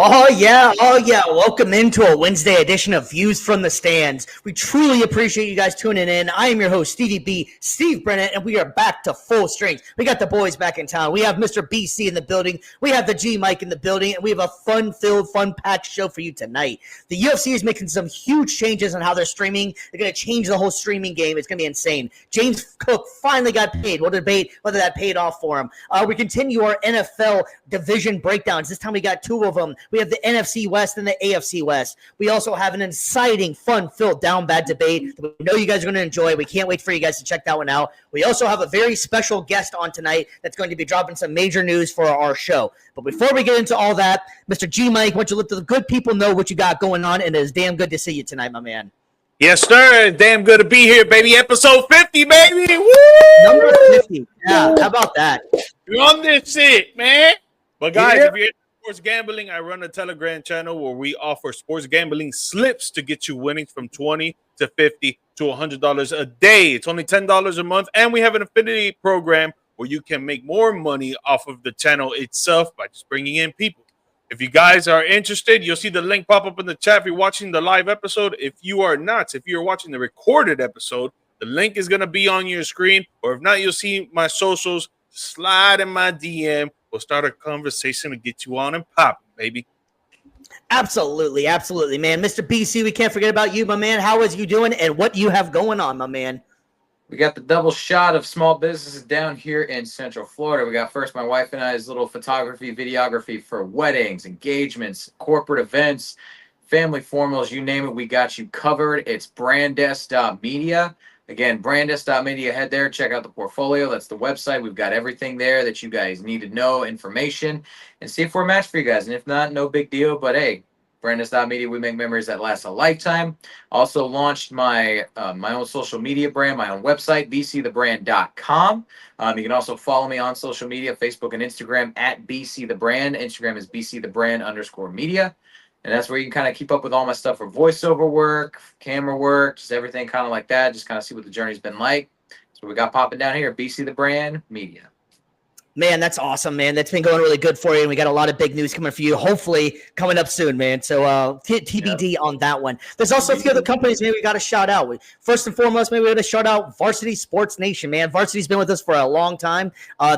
Oh, yeah. Oh, yeah. Welcome into a Wednesday edition of Views from the Stands. We truly appreciate you guys tuning in. I am your host, Stevie B, Steve Bennett, and we are back to full strength. We got the boys back in town. We have Mr. BC in the building. We have the G Mike in the building, and we have a fun-filled, fun-packed show for you tonight. The UFC is making some huge changes on how they're streaming. They're going to change the whole streaming game. It's going to be insane. James Cook finally got paid. We'll debate whether that paid off for him. We continue our NFL division breakdowns. This time we got two of them. We have the NFC West and the AFC West. We also have an exciting, fun-filled down bad debate that we know you guys are going to enjoy. We can't wait for you guys to check that one out. We also have a very special guest on tonight that's going to be dropping some major news for our show. But before we get into all that, Mr. G Mike, why don't you let the good people know what you got going on, and it is damn good to see you tonight, my man. Yes, sir. Damn good to be here, baby. Episode 50, baby. Woo! Number 50. Yeah, how about that? You're on this shit, man. But guys, if you're into sports gambling, I run a Telegram channel where we offer sports gambling slips to get you winnings from $20 to $50 to $100 a day. It's only $10 a month, and we have an affinity program where you can make more money off of the channel itself by just bringing in people. If you guys are interested, you'll see the link pop up in the chat if you're watching the live episode. If you are not, if you're watching the recorded episode, the link is going to be on your screen. Or if not, you'll see my socials. Slide in my DM. We'll start a conversation to get you on and popping, baby. Absolutely, absolutely, man. Mr. BC, we can't forget about you, my man. How is you doing and what you have going on, my man? We got the double shot of small businesses down here in Central Florida. We got first my wife and I's little photography, videography for weddings, engagements, corporate events, family formals, you name it, we got you covered. It's branddesk.media. Again, branddesk.media, head there, check out the portfolio. That's the website. We've got everything there that you guys need to know, information, and see if we're a match for you guys. And if not, no big deal. But hey, branddesk.media, we make memories that last a lifetime. Also launched my my own social media brand, my own website, bcthebrand.com. You can also follow me on social media, Facebook and Instagram at bcthebrand. Instagram is bcthebrand_media. And that's where you can kind of keep up with all my stuff for voiceover work, camera work, just everything kind of like that. Just kind of see what the journey's been like. So we got popping down here, BC the Brand Media. Man, that's awesome, man. That's been going really good for you, and we got a lot of big news coming for you, hopefully coming up soon, man. So TBD on that one. There's also a few other companies maybe we got to shout out. First and foremost, maybe we got to shout out Varsity Sports Nation, man. Varsity's been with us for a long time.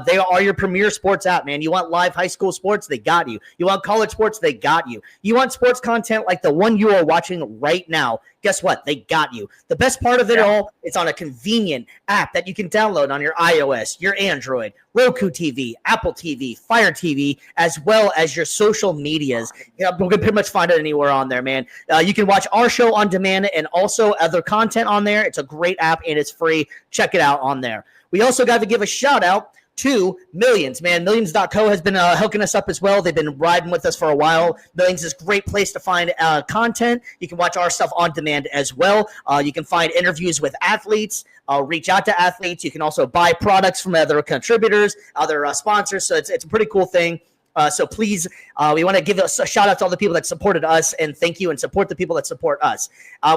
They are your premier sports app, man. You want live high school sports? They got you. You want college sports? They got you. You want sports content like the one you are watching right now? Guess what? They got you. The best part of it all, it's on a convenient app that you can download on your iOS, your Android, Roku TV, Apple TV, Fire TV, as well as your social medias. You know, we can pretty much find it anywhere on there, man. You can watch our show on demand and also other content on there. It's a great app and it's free. Check it out on there. We also got to give a shout out to Millions, man. Millions.co has been hooking us up as well. They've been riding with us for a while. Millions is a great place to find content. You can watch our stuff on demand as well. You can find interviews with athletes, reach out to athletes. You can also buy products from other contributors, other sponsors. So it's a pretty cool thing. So please, we want to give a shout out to all the people that supported us and thank you and support the people that support us.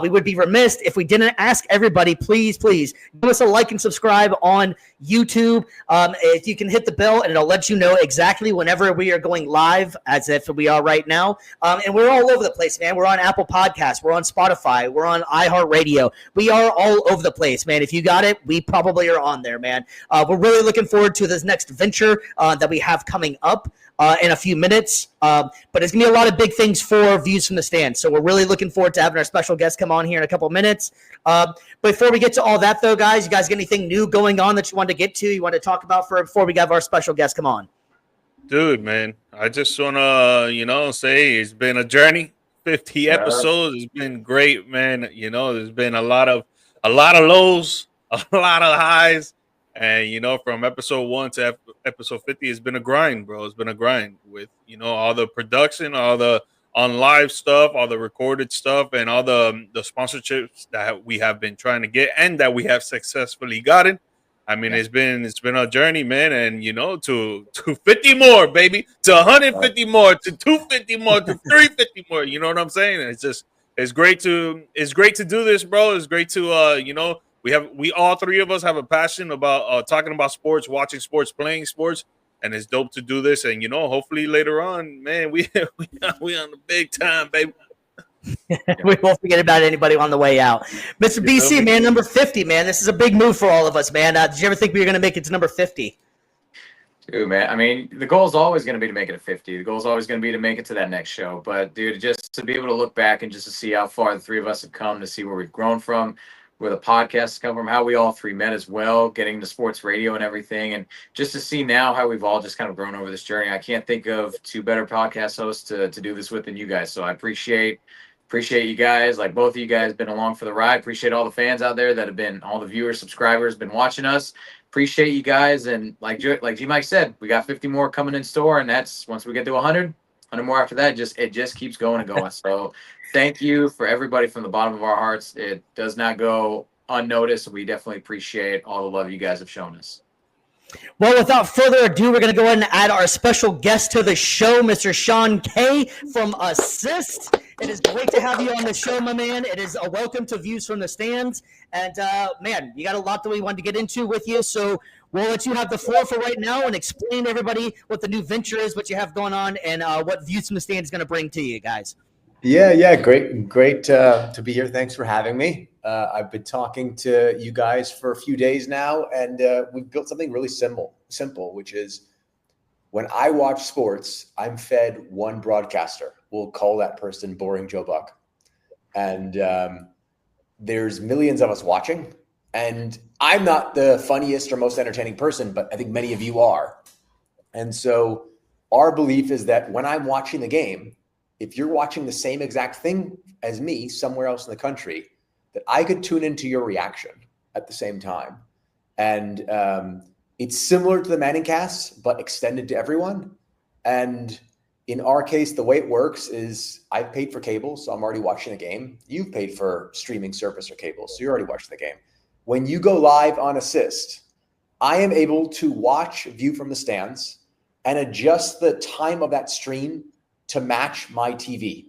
We would be remiss if we didn't ask everybody, please give us a like and subscribe on YouTube. If you can hit the bell and it'll let you know exactly whenever we are going live as if we are right now. And we're all over the place, man. We're on Apple Podcasts. We're on Spotify. We're on iHeartRadio. We are all over the place, man. If you got it, we probably are on there, man. We're really looking forward to this next venture that we have coming up in a few minutes. But it's going to be a lot of big things for Views from the Stand. So we're really looking forward to having our special guest come on here in a couple minutes. Before we get to all that, though, guys, you guys got anything new going on that you want to get to, you want to talk about before we have our special guest come on? Dude, man, I just want to, say it's been a journey. 50 episodes. It's been great, man. There's been a lot of lows, a lot of highs. And, from episode 1 to episode 50, it's been a grind, bro. It's been a grind with, all the production, all the on live stuff, all the recorded stuff, and all the sponsorships that we have been trying to get and that we have successfully gotten. I mean, it's been a journey, man. And, to 50 more, baby, to 150 more, to 250 more, to 350 more. You know what I'm saying? It's great to do this, bro. It's great to, we all three of us have a passion about talking about sports, watching sports, playing sports. and it's dope to do this. And hopefully later on, man, we on the big time, baby. We won't forget about anybody on the way out. Mr. BC, man, number 50, man. This is a big move for all of us, man. Did you ever think we were going to make it to number 50? Dude, man, I mean, the goal is always going to be to make it to 50. The goal is always going to be to make it to that next show. But, dude, just to be able to look back and just to see how far the three of us have come, to see where we've grown from, where the podcast has come from, how we all three met as well, getting to sports radio and everything. And just to see now how we've all just kind of grown over this journey. I can't think of two better podcast hosts to do this with than you guys. So I appreciate you guys. Like, both of you guys been along for the ride. Appreciate all the fans out there that have been, all the viewers, subscribers, been watching us. Appreciate you guys. And like G Mike said, we got 50 more coming in store, and that's once we get to 100 more after that, it just keeps going and going. So thank you for everybody from the bottom of our hearts. It does not go unnoticed. We definitely appreciate all the love you guys have shown us. Well, without further ado, we're going to go ahead and add our special guest to the show, Mr. Sean K from Assist. It is great to have you on the show, my man. It is a welcome to Views from the Stands. And, man, you got a lot that we wanted to get into with you. So we'll let you have the floor for right now and explain to everybody what the new venture is, what you have going on, and what Views from the Stands is going to bring to you guys. Yeah, great to be here. Thanks for having me. I've been talking to you guys for a few days now, and we've built something really simple, which is when I watch sports, I'm fed one broadcaster. We'll call that person Boring Joe Buck. And there's millions of us watching, and I'm not the funniest or most entertaining person, but I think many of you are. And so our belief is that when I'm watching the game, if you're watching the same exact thing as me somewhere else in the country, that I could tune into your reaction at the same time. And it's similar to the Manning cast, but extended to everyone. And in our case, the way it works is I've paid for cable, so I'm already watching the game. You've paid for streaming service or cable, so you're already watching the game. When you go live on Assist, I am able to watch View from the Stands and adjust the time of that stream to match my TV.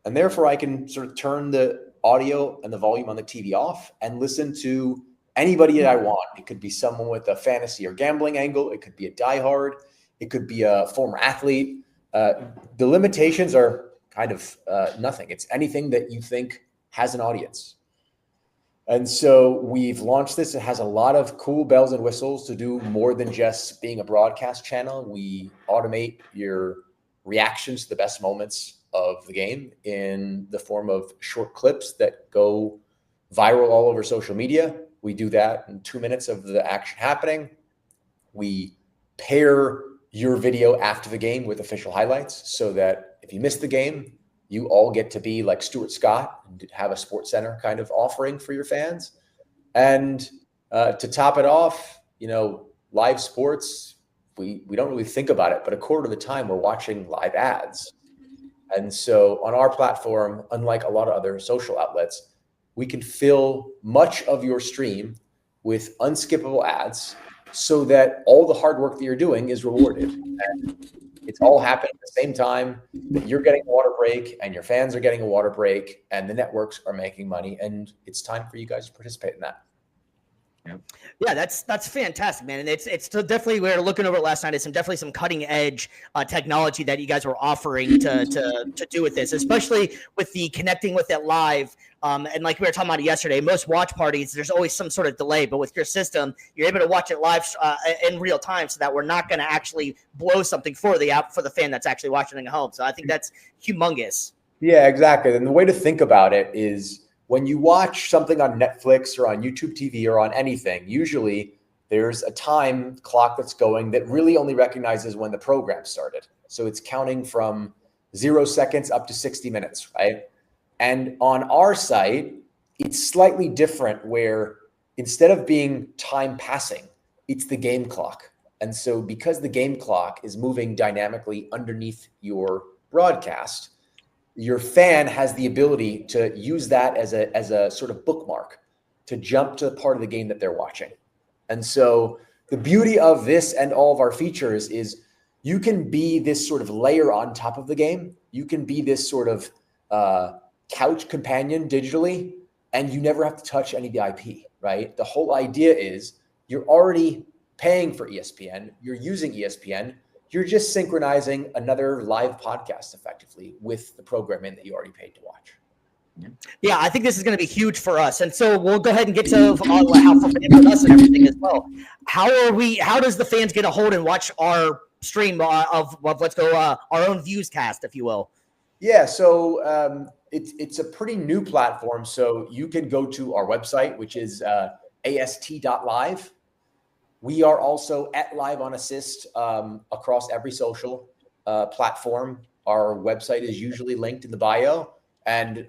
And therefore I can sort of turn the audio and the volume on the TV off and listen to anybody that I want. It could be someone with a fantasy or gambling angle. It could be a diehard. It could be a former athlete. The limitations are kind of nothing. It's anything that you think has an audience. And so we've launched this. It has a lot of cool bells and whistles to do more than just being a broadcast channel. We automate your reactions to the best moments of the game in the form of short clips that go viral all over social media. We do that in 2 minutes of the action happening. We pair your video after the game with official highlights so that if you miss the game, you all get to be like Stuart Scott and have a Sports Center kind of offering for your fans. And to top it off, live sports, we don't really think about it, but a quarter of the time we're watching live ads. And so on our platform, unlike a lot of other social outlets, we can fill much of your stream with unskippable ads so that all the hard work that you're doing is rewarded. And it's all happening at the same time that you're getting a water break and your fans are getting a water break and the networks are making money. And it's time for you guys to participate in that. Yeah, that's fantastic, man. And it's definitely, we were looking over it last night. It's definitely some cutting edge technology that you guys were offering to do with this, especially with the connecting with it live. And like we were talking about yesterday, most watch parties, there's always some sort of delay, but with your system, you're able to watch it live in real time so that we're not going to actually blow something for the fan that's actually watching at home. So I think that's humongous. Yeah, exactly. And the way to think about it is, when you watch something on Netflix or on YouTube TV or on anything, usually there's a time clock that's going that really only recognizes when the program started. So it's counting from 0 seconds up to 60 minutes, right? And on our site, it's slightly different where instead of being time passing, it's the game clock. And so because the game clock is moving dynamically underneath your broadcast, your fan has the ability to use that as a sort of bookmark to jump to the part of the game that they're watching. And so the beauty of this and all of our features is you can be this sort of layer on top of the game. You can be this sort of couch companion digitally, and you never have to touch any of the IP, right? The whole idea is you're already paying for ESPN, you're using ESPN, you're just synchronizing another live podcast effectively with the programming that you already paid to watch. Yeah, I think this is going to be huge for us, and so we'll go ahead and get to how for us and everything as well. How does the fans get a hold and watch our stream of let's go our own views cast, if you will? Yeah, so it's a pretty new platform. So you can go to our website, which is ast.live. We are also at Live on Assist across every social platform. Our website is usually linked in the bio, and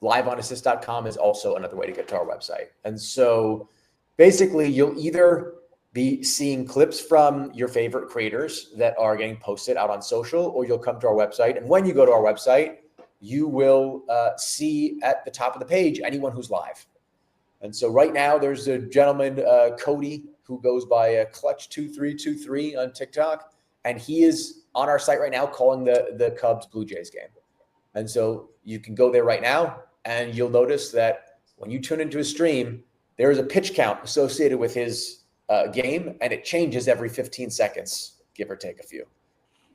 liveonassist.com is also another way to get to our website. And so basically you'll either be seeing clips from your favorite creators that are getting posted out on social, or you'll come to our website. And when you go to our website, you will see at the top of the page anyone who's live. And so right now there's a gentleman, Cody, who goes by Clutch2323 on TikTok. And he is on our site right now calling the Cubs Blue Jays game. And so you can go there right now, and you'll notice that when you tune into a stream, there is a pitch count associated with his game, and it changes every 15 seconds, give or take a few.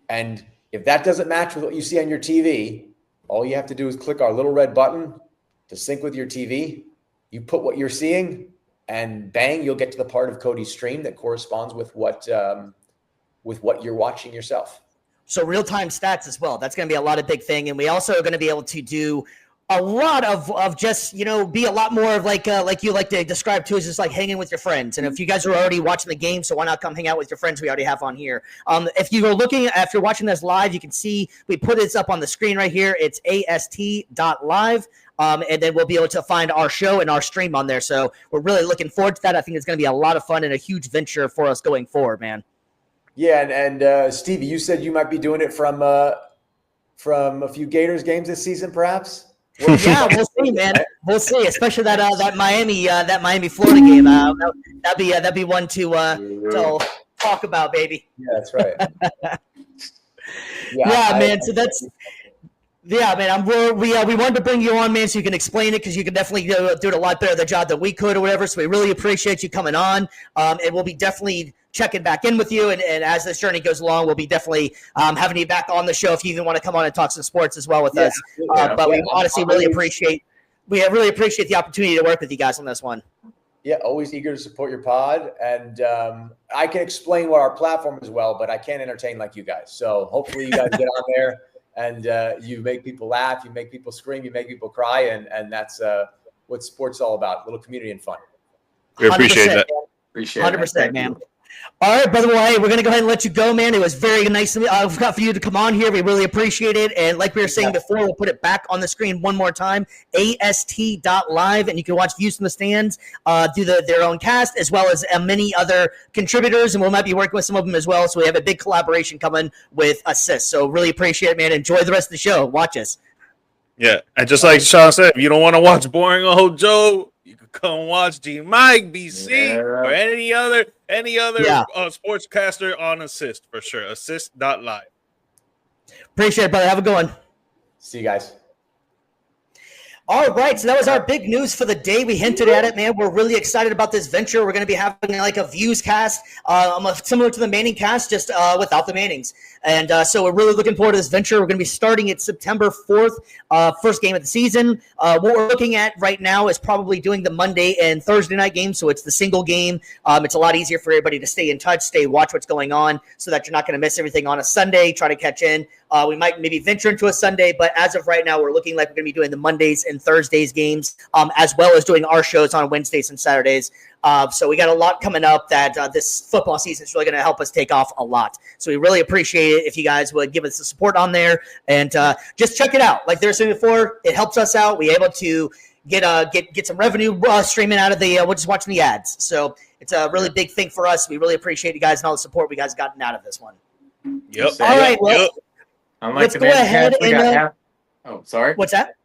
And if that doesn't match with what you see on your TV, all you have to do is click our little red button to sync with your TV. You put what you're seeing, and bang, you'll get to the part of Cody's stream that corresponds with what you're watching yourself. So real-time stats as well. That's going to be a lot of big thing. And we also are going to be able to do a lot of just, be a lot more of like you like to describe too, is just like hanging with your friends. And if you guys are already watching the game, so why not come hang out with your friends we already have on here? If you're watching this live, you can see we put this up on the screen right here. It's ast.live. And then we'll be able to find our show and our stream on there. So we're really looking forward to that. I think it's going to be a lot of fun and a huge venture for us going forward, man. Yeah, and Stevie, you said you might be doing it from a few Gators games this season, perhaps. Yeah, we'll see, man. We'll see, especially that Miami Florida game. That'd be one to talk about, baby. Yeah, that's right. Yeah, man. So that's. Yeah, man. We wanted to bring you on, man, so you can explain it, because you can definitely do it a lot better the job than we could or whatever. So we really appreciate you coming on, and we'll be definitely checking back in with you. And as this journey goes along, we'll be definitely having you back on the show if you even want to come on and talk some sports as well with us. But we honestly really appreciate the opportunity to work with you guys on this one. Yeah, always eager to support your pod, and I can explain what our platform is well, but I can't entertain like you guys. So hopefully you guys get on there. And you make people laugh, you make people scream, you make people cry, and that's what sports is all about, a little community and fun. We appreciate that. Appreciate it. 100%, man. All right, brother. Well, hey, we're going to go ahead and let you go, man. It was very nice for you to come on here. We really appreciate it. And like we were saying before, we'll put it back on the screen one more time, ast.live, and you can watch Views from the Stands do their own cast, as well as many other contributors, and we might be working with some of them as well. So we have a big collaboration coming with Assist. So really appreciate it, man. Enjoy the rest of the show. Watch us. Yeah, and just like Sean said, if you don't want to watch boring old Joe, you can come watch G Mike, BC, or any other sportscaster on Assist for sure. Assist.live. Appreciate it, brother. Have a good one. See you guys. All right, so that was our big news for the day. We hinted at it, man. We're really excited about this venture. We're going to be having like a Views cast, similar to the Manning cast, just without the Mannings. And so we're really looking forward to this venture. We're going to be starting it September 4th, first game of the season. What we're looking at right now is probably doing the Monday and Thursday night games, so it's the single game. It's a lot easier for everybody to stay in touch, watch what's going on, so that you're not going to miss everything on a Sunday, try to catch in. We might maybe venture into a Sunday, but as of right now, we're looking like we're going to be doing the Mondays and Thursdays games, as well as doing our shows on Wednesdays and Saturdays. So we got a lot coming up that this football season is really going to help us take off a lot. So we really appreciate it if you guys would give us the support on there and just check it out. Like they were saying before, it helps us out. We're able to get some revenue streaming out of we're just watching the ads. So it's a really big thing for us. We really appreciate you guys and all the support we guys gotten out of this one. Yep. All right. Well, let's go ahead and oh, sorry. What's that?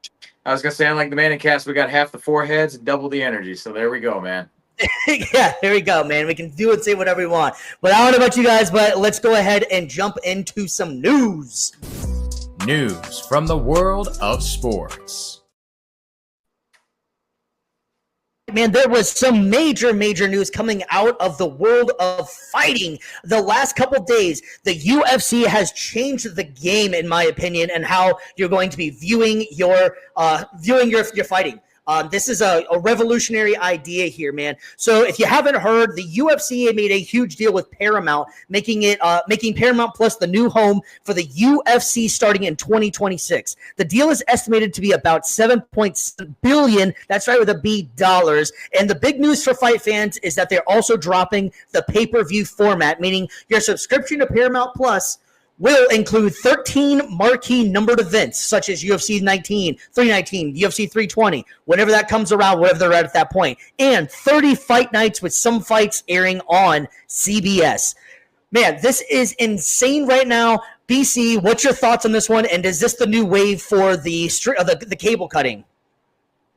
I was gonna say, unlike the Manning cast, we got half the foreheads and double the energy. So there we go, man. Yeah, there we go, man. We can do and say whatever we want. But I don't know about you guys, but let's go ahead and jump into some news. News from the world of sports. Man, there was some major news coming out of the world of fighting the last couple days. The UFC has changed the game, in my opinion, and how you're going to be viewing your fighting. This is a revolutionary idea here, man. So if you haven't heard, the UFC made a huge deal with Paramount, making Paramount Plus the new home for the UFC starting in 2026. The deal is estimated to be about $7.7 billion. That's right, with a B, dollars. And the big news for fight fans is that they're also dropping the pay-per-view format, meaning your subscription to Paramount Plus will include 13 marquee numbered events, such as UFC 19, 319, UFC 320, whenever that comes around, wherever they're at that point, and 30 fight nights with some fights airing on CBS. Man, this is insane right now. BC, what's your thoughts on this one? And is this the new wave for the cable cutting?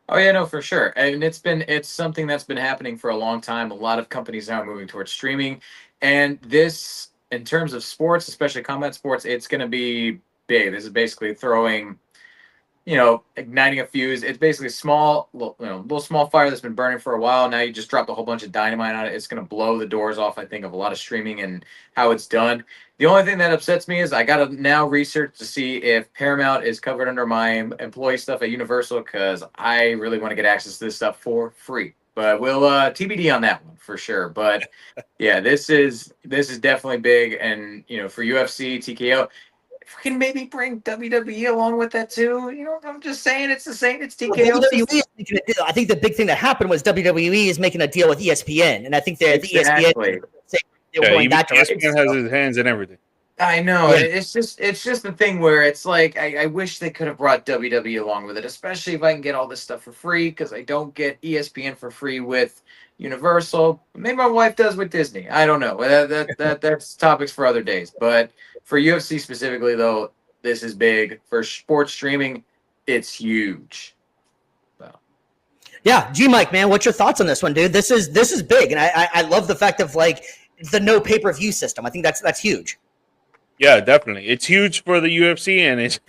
Oh yeah, no, for sure. And it's something that's been happening for a long time. A lot of companies now are moving towards streaming, and this, in terms of sports, especially combat sports, it's going to be big. This is basically throwing, igniting a fuse. It's basically little small fire that's been burning for a while. Now you just dropped a whole bunch of dynamite on it. It's going to blow the doors off, I think, of a lot of streaming and how it's done. The only thing that upsets me is I got to now research to see if Paramount is covered under my employee stuff at Universal, because I really want to get access to this stuff for free. But we'll TBD on that one for sure. But yeah, this is definitely big, and for UFC, TKO, if we can maybe bring WWE along with that too. I'm just saying it's the same. It's TKO. I think the big thing that happened was WWE is making a deal with ESPN, and I think the ESPN going that direction. ESPN has his hands in everything. I know. Yeah. It's just the thing where it's like I wish they could have brought WWE along with it, especially if I can get all this stuff for free, because I don't get ESPN for free with Universal. Maybe my wife does with Disney. I don't know. That's topics for other days. But for UFC specifically, though, this is big. For sports streaming, it's huge. Yeah, G-Mike, man, what's your thoughts on this one, dude? This is big, and I love the fact of the no pay-per-view system. I think that's huge. Yeah, definitely. It's huge for the UFC, and it's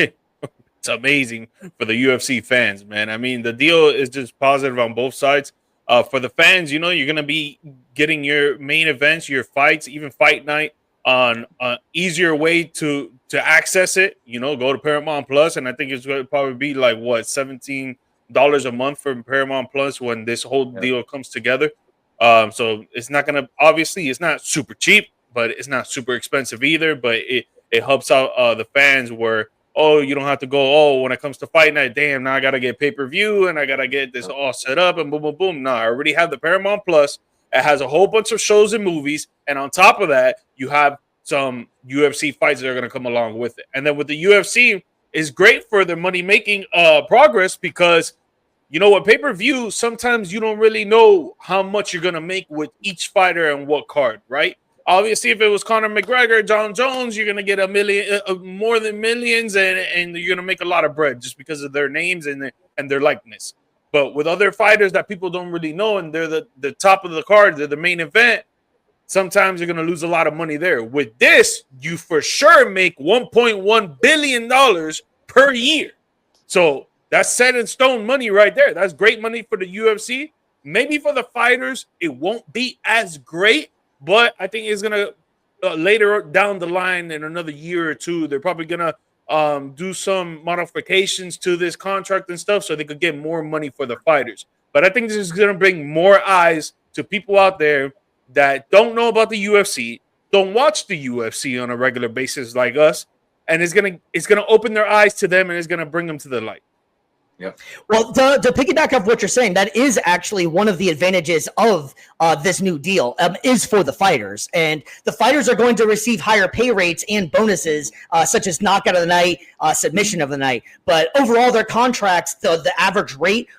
amazing for the UFC fans, man. I mean, the deal is just positive on both sides. For the fans, you're going to be getting your main events, your fights, even fight night on an easier way to access it. Go to Paramount Plus, and I think it's going to probably be $17 a month for Paramount Plus when this whole deal comes together. So it's not going to, obviously, it's not super cheap, but it's not super expensive either. But it helps out the fans where, you don't have to go, when it comes to fight night, damn, now I got to get pay-per-view and I got to get this all set up and boom, boom, boom. No, I already have the Paramount Plus. It has a whole bunch of shows and movies. And on top of that, you have some UFC fights that are going to come along with it. And then with the UFC, is great for their money-making progress, because with pay-per-view, sometimes you don't really know how much you're going to make with each fighter and what card, right? Obviously, if it was Conor McGregor, John Jones, you're going to get a million, more than millions, and you're going to make a lot of bread just because of their names and their likeness. But with other fighters that people don't really know, and they're the top of the card, they're the main event, sometimes you're going to lose a lot of money there. With this, you for sure make $1.1 billion per year. So that's set in stone money right there. That's great money for the UFC. Maybe for the fighters, it won't be as great, but I think it's going to later down the line in another year or two, they're probably going to do some modifications to this contract and stuff so they could get more money for the fighters. But I think this is going to bring more eyes to people out there that don't know about the UFC, don't watch the UFC on a regular basis like us, and it's going to open their eyes to them, and it's going to bring them to the light. Yep. Well, to piggyback off what you're saying, that is actually one of the advantages of this new deal is for the fighters. And the fighters are going to receive higher pay rates and bonuses, such as knockout of the night, submission of the night. But overall, their contracts, the average rate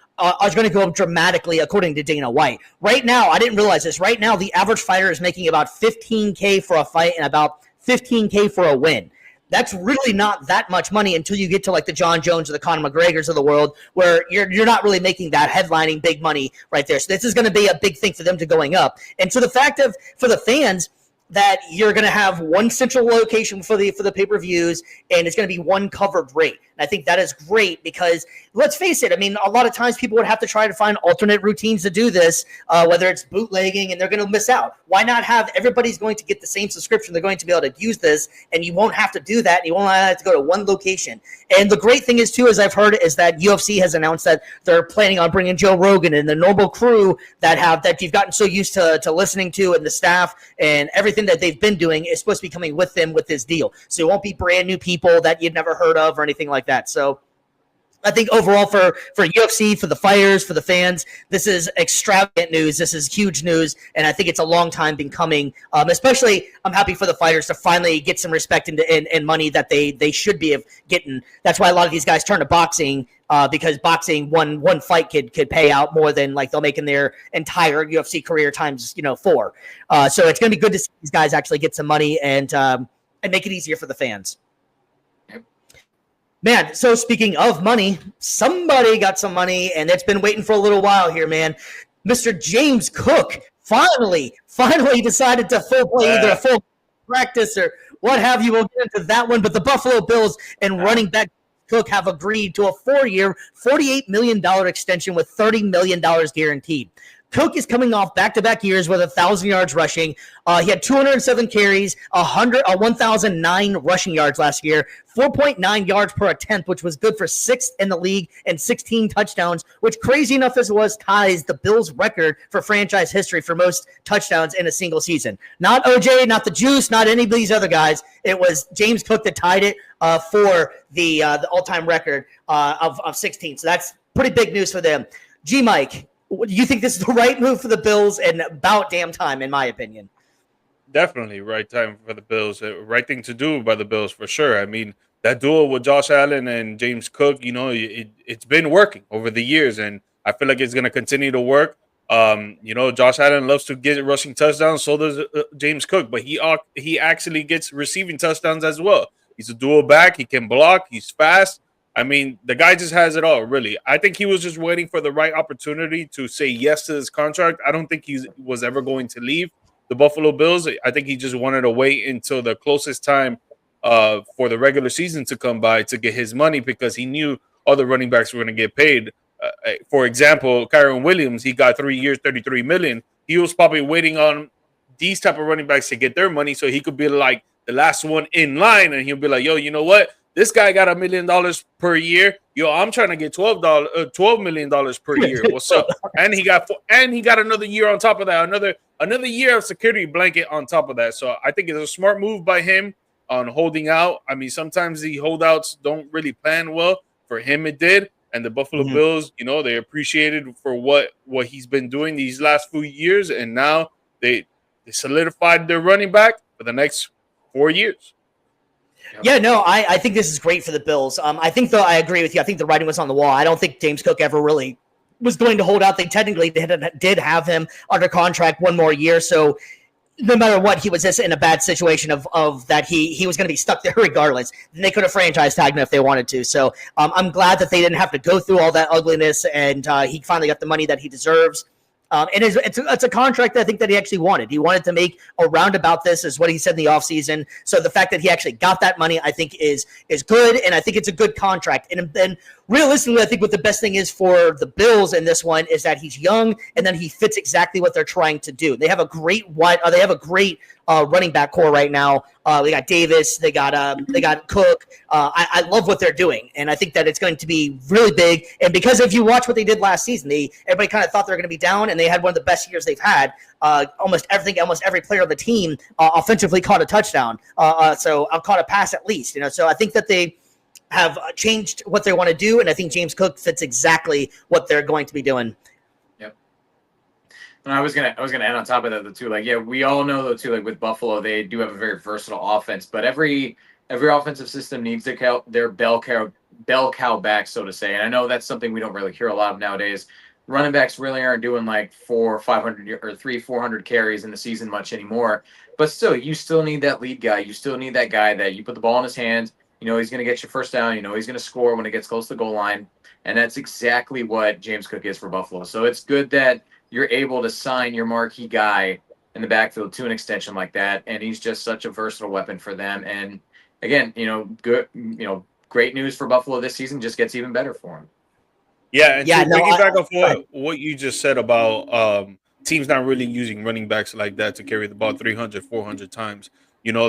is going to go up dramatically, according to Dana White. Right now, I didn't realize this. Right now, the average fighter is making about $15K for a fight and about $15K for a win. That's really not that much money until you get to the John Jones or the Conor McGregors of the world, where you're not really making that headlining big money right there. So this is going to be a big thing for them to going up. And so the fact of, for the fans, that you're going to have one central location for the pay-per-views, and it's going to be one covered rate. And I think that is great because let's face it, I mean, a lot of times people would have to try to find alternate routines to do this, whether it's bootlegging, and they're going to miss out. Why not have everybody's going to get the same subscription? They're going to be able to use this, and you won't have to do that. And you won't have to go to one location. And the great thing is, too, as I've heard, is that UFC has announced that they're planning on bringing Joe Rogan and the normal crew that you've gotten so used to listening to, and the staff and everything that they've been doing is supposed to be coming with them with this deal. So it won't be brand new people that you'd never heard of or anything like that. So I think overall for UFC, for the fighters, for the fans, this is extravagant news. This is huge news, and I think it's a long time been coming. Especially, I'm happy for the fighters to finally get some respect and money that they should be getting. That's why a lot of these guys turn to boxing, because boxing one fight could pay out more than like they'll make in their entire UFC career times 4. So it's going to be good to see these guys actually get some money and make it easier for the fans. Man, so speaking of money, somebody got some money, and it's been waiting for a little while here, man. Mr. James Cook finally decided to full play either a full practice or what have you. We'll get into that one. But the Buffalo Bills and running back Cook have agreed to a 4-year, $48 million extension with $30 million guaranteed. Cook is coming off back-to-back years with 1,000 yards rushing. He had 207 carries, 1,009 rushing yards last year, 4.9 yards per attempt, which was good for 6th in the league, and 16 touchdowns, which, crazy enough as it was, ties the Bills' record for franchise history for most touchdowns in a single season. Not OJ, not the Juice, not any of these other guys. It was James Cook that tied it for the all-time record of 16. So that's pretty big news for them. G-Mike, do you think this is the right move for the Bills, and about damn time, in my opinion? Definitely right time for the Bills. Right thing to do by the Bills for sure. I mean, that duo with Josh Allen and James Cook, it's been working over the years, and I feel like it's going to continue to work. Josh Allen loves to get rushing touchdowns, so does James Cook, but he actually gets receiving touchdowns as well. He's a dual back. He can block. He's fast. I mean, the guy just has it all, really. I think he was just waiting for the right opportunity to say yes to this contract. I don't think he was ever going to leave the Buffalo Bills. I think he just wanted to wait until the closest time for the regular season to come by to get his money, because he knew other running backs were going to get paid. For example, Kyron Williams, he got 3 years, $33 million. He was probably waiting on these type of running backs to get their money so he could be like the last one in line, and he'll be like, yo, you know what? This guy got $1 million per year. Yo, I'm trying to get $12 million per year. What's up? And he got another year on top of that, another year of security blanket on top of that. So I think it's a smart move by him on holding out. I mean, sometimes the holdouts don't really plan well. For him, it did. And the Buffalo Bills, they appreciated for what he's been doing these last few years, and now they solidified their running back for the next 4 years. Yeah, no, I think this is great for the Bills. I think, though, I agree with you. I think the writing was on the wall. I don't think James Cook ever really was going to hold out. They technically did have him under contract one more year. So no matter what, he was just in a bad situation of that he was going to be stuck there regardless. And they could have franchise tagged him if they wanted to. So I'm glad that they didn't have to go through all that ugliness, and he finally got the money that he deserves. And it's a contract that I think that he actually wanted. He wanted to make a roundabout this, is what he said in the offseason. So the fact that he actually got that money, I think, is good, and I think it's a good contract. And realistically, I think what the best thing is for the Bills in this one is that he's young, and then he fits exactly what they're trying to do. They have a great running back core right now. They got Davis, they got Cook. I love what they're doing, and I think that it's going to be really big. And because if you watch what they did last season, everybody kind of thought they were going to be down, and they had one of the best years they've had. Almost every player on the team offensively caught a touchdown. So I've caught a pass at least. So I think that they have changed what they want to do, and I think James Cook fits exactly what they're going to be doing. Yep. And I was gonna add on top of that though too. Like, yeah, we all know though too. Like with Buffalo, they do have a very versatile offense, but every offensive system needs their bell cow back, so to say. And I know that's something we don't really hear a lot of nowadays. Running backs really aren't doing like 400 or 400 carries in the season much anymore. But still, you still need that lead guy. You still need that guy that you put the ball in his hands. He's going to get you first down. He's going to score when it gets close to the goal line. And that's exactly what James Cook is for Buffalo. So it's good that you're able to sign your marquee guy in the backfield to an extension like that. And he's just such a versatile weapon for them. And again, good, great news for Buffalo this season. Just gets even better for him. Yeah, and Yeah, to no, piggyback off what you just said about teams not really using running backs like that to carry the ball 300, 400 times. You know,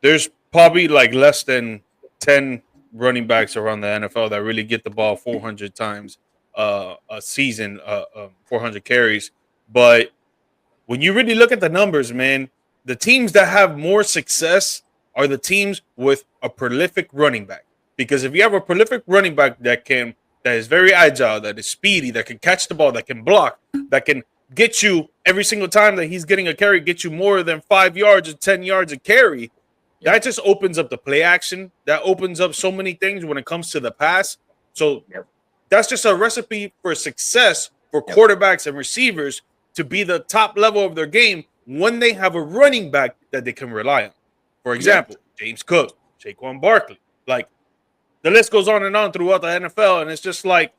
there's probably like less than 10 running backs around the NFL that really get the ball 400 times a season, 400 carries. But when you really look at the numbers, man, the teams that have more success are the teams with a prolific running back. Because if you have a prolific running back that is very agile, that is speedy, that can catch the ball, that can block, that can get you every single time that he's getting a carry, get you more than 5 yards or 10 yards a carry, that just opens up the play action. That opens up so many things when it comes to the pass. So that's just a recipe for success for quarterbacks and receivers to be the top level of their game when they have a running back that they can rely on. For example, James Cook, Saquon Barkley. Like, the list goes on and on throughout the NFL, and it's just like,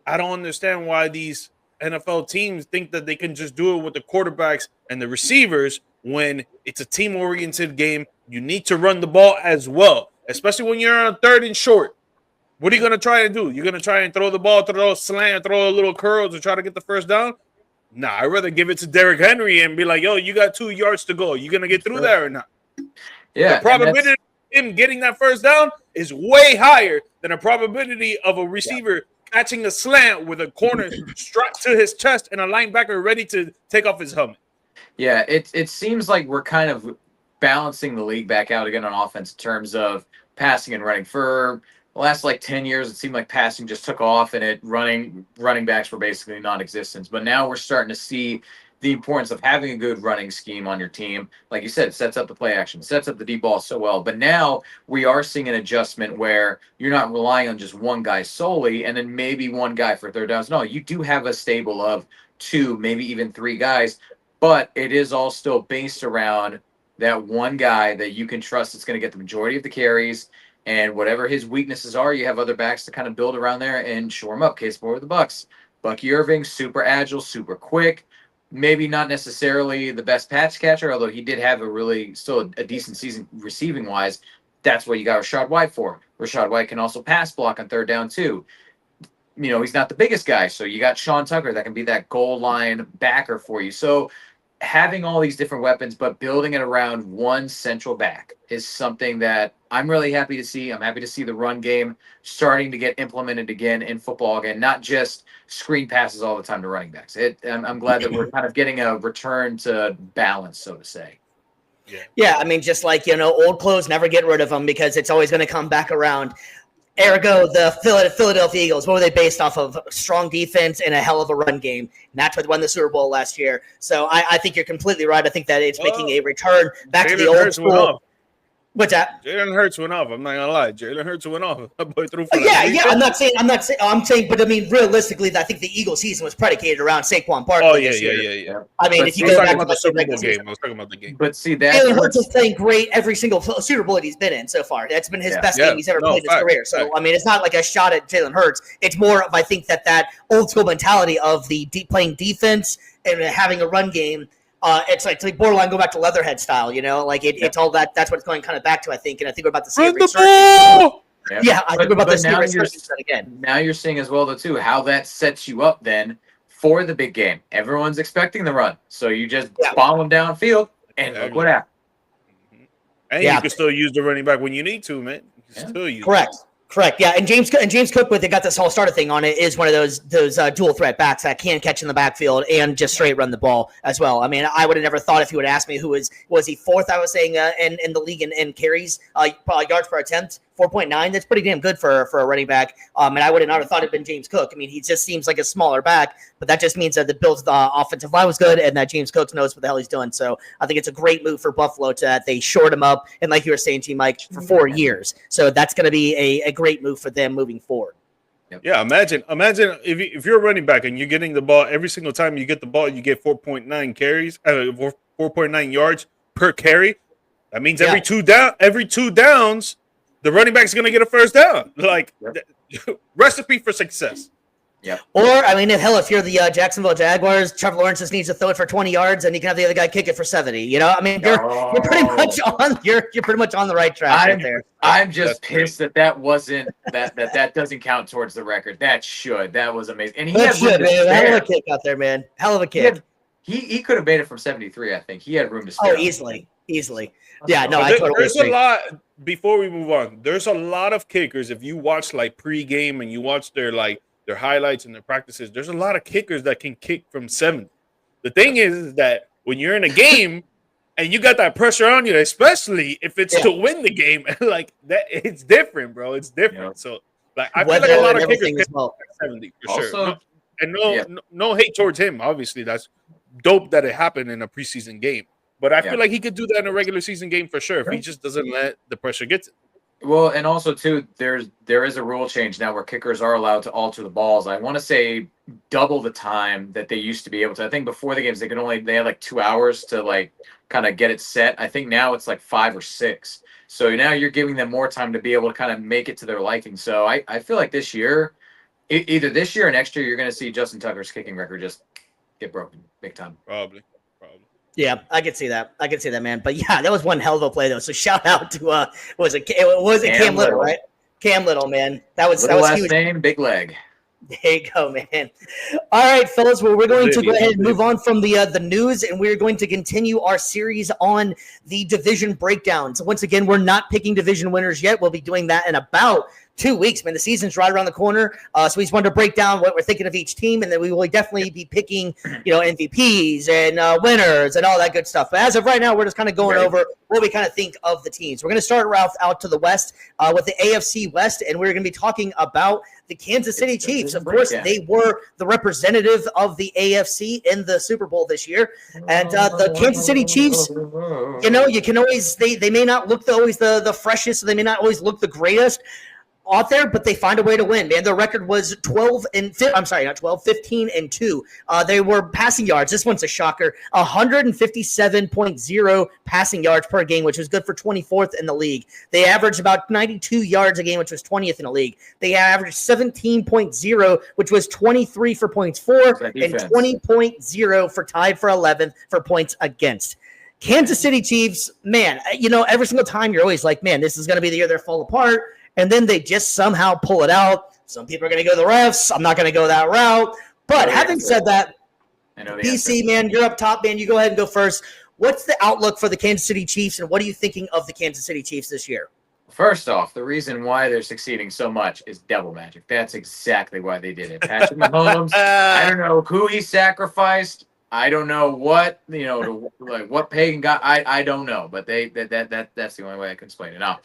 I don't understand why these NFL teams think that they can just do it with the quarterbacks and the receivers when it's a team-oriented game. You need to run the ball as well, especially when you're on 3rd and short. What are you going to try and do? You're going to try and throw the ball, throw a slant, throw a little curl to try to get the first down? Nah, I'd rather give it to Derrick Henry and be like, yo, you got 2 yards to go. You going to get through that or not? Yeah. The probability of him getting that first down is way higher than a probability of a receiver catching a slant with a corner strapped to his chest and a linebacker ready to take off his helmet. Yeah, it seems like we're kind of balancing the league back out again on offense in terms of passing and running. For the last like 10 years, it seemed like passing just took off and running backs were basically non-existent. But now we're starting to see the importance of having a good running scheme on your team. Like you said, it sets up the play action, sets up the deep ball so well. But now we are seeing an adjustment where you're not relying on just one guy solely and then maybe one guy for third downs. No, you do have a stable of 2, maybe even 3 guys, but it is all still based around that one guy that you can trust that's going to get the majority of the carries. And whatever his weaknesses are, you have other backs to kind of build around there and shore him up. Case for the Bucks. Bucky Irving, super agile, super quick. Maybe not necessarily the best pass catcher, although he did have a decent season receiving wise. That's what you got Rachaad White for. Rachaad White can also pass block on 3rd down too. You know, he's not the biggest guy, so you got Sean Tucker that can be that goal line backer for you. So having all these different weapons, but building it around one central back is something that I'm really happy to see. I'm happy to see the run game starting to get implemented again in football again, not just screen passes all the time to running backs. I'm glad that we're kind of getting a return to balance, so to say. Yeah, I mean, just like, old clothes, never get rid of them because it's always going to come back around. Ergo, the Philadelphia Eagles, what were they based off of? Strong defense and a hell of a run game. And that's what won the Super Bowl last year. So I think you're completely right. I think that it's making a return back to the old school. What's that? Jalen Hurts went off. I'm not gonna lie. Jalen Hurts went off. That boy threw for I'm saying, but I mean, realistically, I think the Eagles season was predicated around Saquon Barkley. Oh yeah. I mean, if you go back to the Super Bowl game, I was talking about the game. But see, Jalen Hurts is playing great every single Super Bowl that he's been in so far. That's been his best game he's ever played in his career. So I mean, it's not like a shot at Jalen Hurts. It's more of, I think, that old school mentality of the playing defense and having a run game. It's like borderline go back to Leatherhead style, it's all that. That's what it's going kind of back to, I think. And I think we're about to see a resurgence. Yeah, I think we're about to see a resurgence again. Now you're seeing as well, though, too, how that sets you up then for the big game. Everyone's expecting the run. So you just bomb them downfield, and look what happened. And you can still use the running back when you need to, man. You can still use Correct. Yeah, and James Cook, with they got this whole starter thing on it, is one of those dual threat backs that can catch in the backfield and just straight run the ball as well. I mean, I would have never thought if you would ask me who was he 4th, I was saying, in the league in carries, yards per attempt, 4.9. That's pretty damn good for a running back. And I would not have thought it'd been James Cook. I mean, he just seems like a smaller back, but that just means that the Bills' offensive line was good and that James Cook knows what the hell he's doing. So I think it's a great move for Buffalo that they shored him up, and like you were saying, T. Mike, for 4 years. So that's going to be a great move for them moving forward. Yeah, imagine if you're a running back and you're getting the ball every single time you get the ball, you get 4.9 carries, 4.9 yards per carry. That means every two downs, the running back's going to get a first down. Like, recipe for success. Yep. Or, I mean, if you're the Jacksonville Jaguars, Trevor Lawrence just needs to throw it for 20 yards, and you can have the other guy kick it for 70. You know, I mean, you're pretty much on you're pretty much on the right track right there. I'm just pissed that wasn't that doesn't count towards the record. That was amazing. And he had room to spare. Hell of a kick out there, man. Hell of a kick. He could have made it from 73. I think he had room to spare. Oh, easily. Yeah, no, I totally there's agree. a lot. Before we move on, there's a lot of kickers. If you watch like pregame and you watch their highlights and their practices, there's a lot of kickers that can kick from 70. The thing is that when you're in a game and you got that pressure on you, especially if it's to win the game, like that, it's different, bro. It's different. Yeah. So, like, I feel like a lot of kickers can kick 70 for sure. No hate towards him. Obviously, that's dope that it happened in a preseason game. But I feel like he could do that in a regular season game for sure if he just doesn't let the pressure get to him. Well, and also too, there is a rule change now where kickers are allowed to alter the balls. I want to say double the time that they used to be able to. I think before the games they had like 2 hours to like kind of get it set. I think now it's like 5 or 6. So now you're giving them more time to be able to kind of make it to their liking. So I feel like this year, either this year or next year, you're going to see Justin Tucker's kicking record just get broken big time. Probably. Yeah, I could see that. Man. But yeah, that was one hell of a play though. So shout out to was it Cam Little, right? Cam Little, man. That was last huge. Name, big leg. There you go, man. All right, fellas. Well, we're going to go ahead and move on from the news, and we're going to continue our series on the division breakdowns. Once again, we're not picking division winners yet. We'll be doing that in about 2 weeks, man. The season's right around the corner. So we just wanted to break down what we're thinking of each team, and then we will definitely be picking, MVPs and winners and all that good stuff. But as of right now, we're just kind of going over what we kind of think of the teams. We're going to start out to the West with the AFC West, and we're going to be talking about the Kansas City Chiefs. Of course, they were the representative of the AFC in the Super Bowl this year. And the Kansas City Chiefs, you can always, they may not look always the freshest, they may not always look the greatest out there, but they find a way to win, man. Their record was 15 and 2. They were passing yards. This one's a shocker. 157.0 passing yards per game, which was good for 24th in the league. They averaged about 92 yards a game, which was 20th in the league. They averaged 17.0, which was 23 for points for, and 20.0 for tied for 11th for points against. Kansas City Chiefs, man, every single time you're always like, man, this is going to be the year they fall apart. And then they just somehow pull it out. Some people are going to go to the refs. I'm not going to go that route. But having said that, BC, man, you're up top, man. You go ahead and go first. What's the outlook for the Kansas City Chiefs, and what are you thinking of the Kansas City Chiefs this year? First off, the reason why they're succeeding so much is devil magic. That's exactly why they did it. Patrick Mahomes, I don't know who he sacrificed. I don't know what, what pagan got. I don't know, but that's the only way I can explain it now.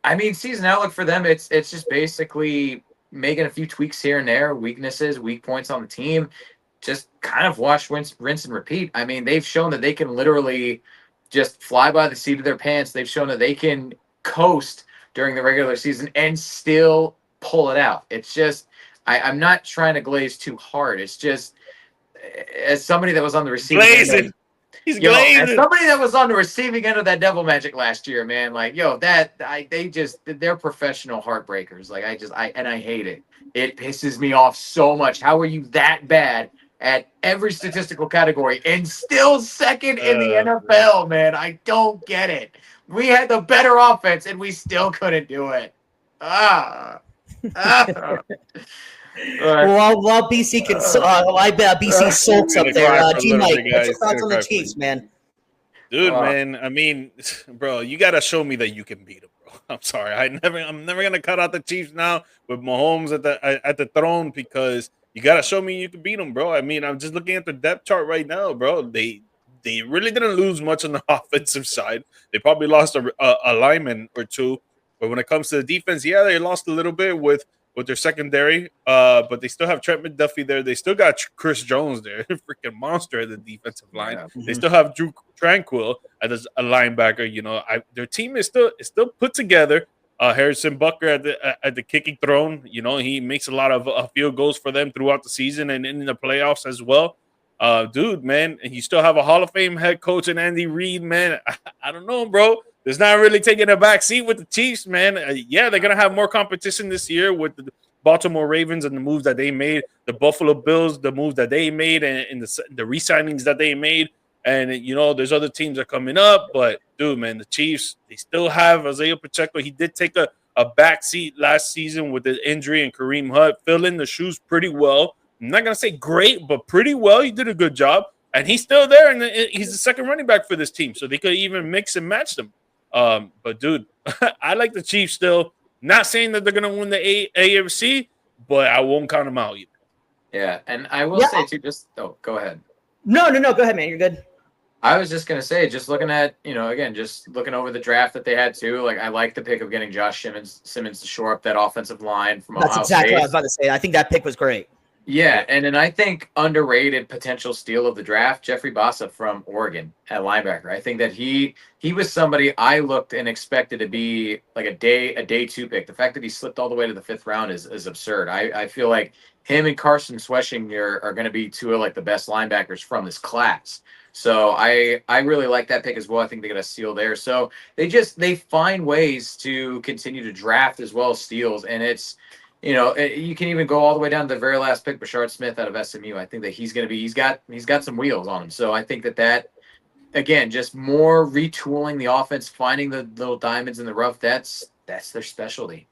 I mean, season outlook for them, it's just basically making a few tweaks here and there, weaknesses, weak points on the team. Just kind of watch, rinse and repeat. I mean, they've shown that they can literally just fly by the seat of their pants. They've shown that they can coast during the regular season and still pull it out. It's just, I'm not trying to glaze too hard. It's just, as somebody that was on the receiving end, as somebody that was on the receiving end of that devil magic last year, man, like, they're professional heartbreakers. Like, I hate it. It pisses me off so much. How are you that bad at every statistical category and still second in the NFL, man? I don't get it. We had the better offense and we still couldn't do it. While BC BC sulks up there. G-Mike, what's your thoughts on the Chiefs, man? Dude, man, I mean, bro, you gotta show me that you can beat them, bro. I'm sorry, I'm never gonna cut out the Chiefs now with Mahomes at the throne, because you gotta show me you can beat them, bro. I mean, I'm just looking at the depth chart right now, bro. They really didn't lose much on the offensive side. They probably lost a lineman or two, but when it comes to the defense, they lost a little bit with their secondary, but they still have Trent McDuffie there. They still got Chris Jones there, freaking monster at the defensive line. Yeah. Mm-hmm. They still have Drew Tranquill as a linebacker. Their team is still put together. Harrison Butker at the kicking throne. He makes a lot of field goals for them throughout the season and in the playoffs as well. Dude, man, and you still have a Hall of Fame head coach in Andy Reid, man. I don't know, bro. There's not really taking a back seat with the Chiefs, man. They're going to have more competition this year with Baltimore Ravens and the moves that they made, the Buffalo Bills, the moves that they made, and the re-signings that they made. And, there's other teams that are coming up. But, dude, man, the Chiefs, they still have Isaiah Pacheco. He did take a backseat last season with the injury, and Kareem Hunt filled in the shoes pretty well. I'm not going to say great, but pretty well. He did a good job. And he's still there, and he's the second running back for this team. So they could even mix and match them. But, dude, I like the Chiefs still. Not saying that they're going to win the AFC, but I won't count them out either. Yeah, and I will say, too, go ahead. No. Go ahead, man. You're good. I was just going to say, just looking at, again, just looking over the draft that they had, too, like, I like the pick of getting Josh Simmons to shore up that offensive line from Ohio State. That's exactly what I was about to say. I think that pick was great. Yeah, and then I think underrated potential steal of the draft, Jeffrey Bassa from Oregon at linebacker. I think that he was somebody I looked and expected to be like a day 2 pick. The fact that he slipped all the way to the 5th round is absurd. I feel like him and Carson Sweshing are going to be two of like the best linebackers from this class. So I really like that pick as well. I think they got a steal there. So they find ways to continue to draft as well as steals, and it's. You can even go all the way down to the very last pick, Bashard Smith out of SMU. I think that he's got some wheels on him. So I think that again, just more retooling the offense, finding the little diamonds in the rough. That's their specialty.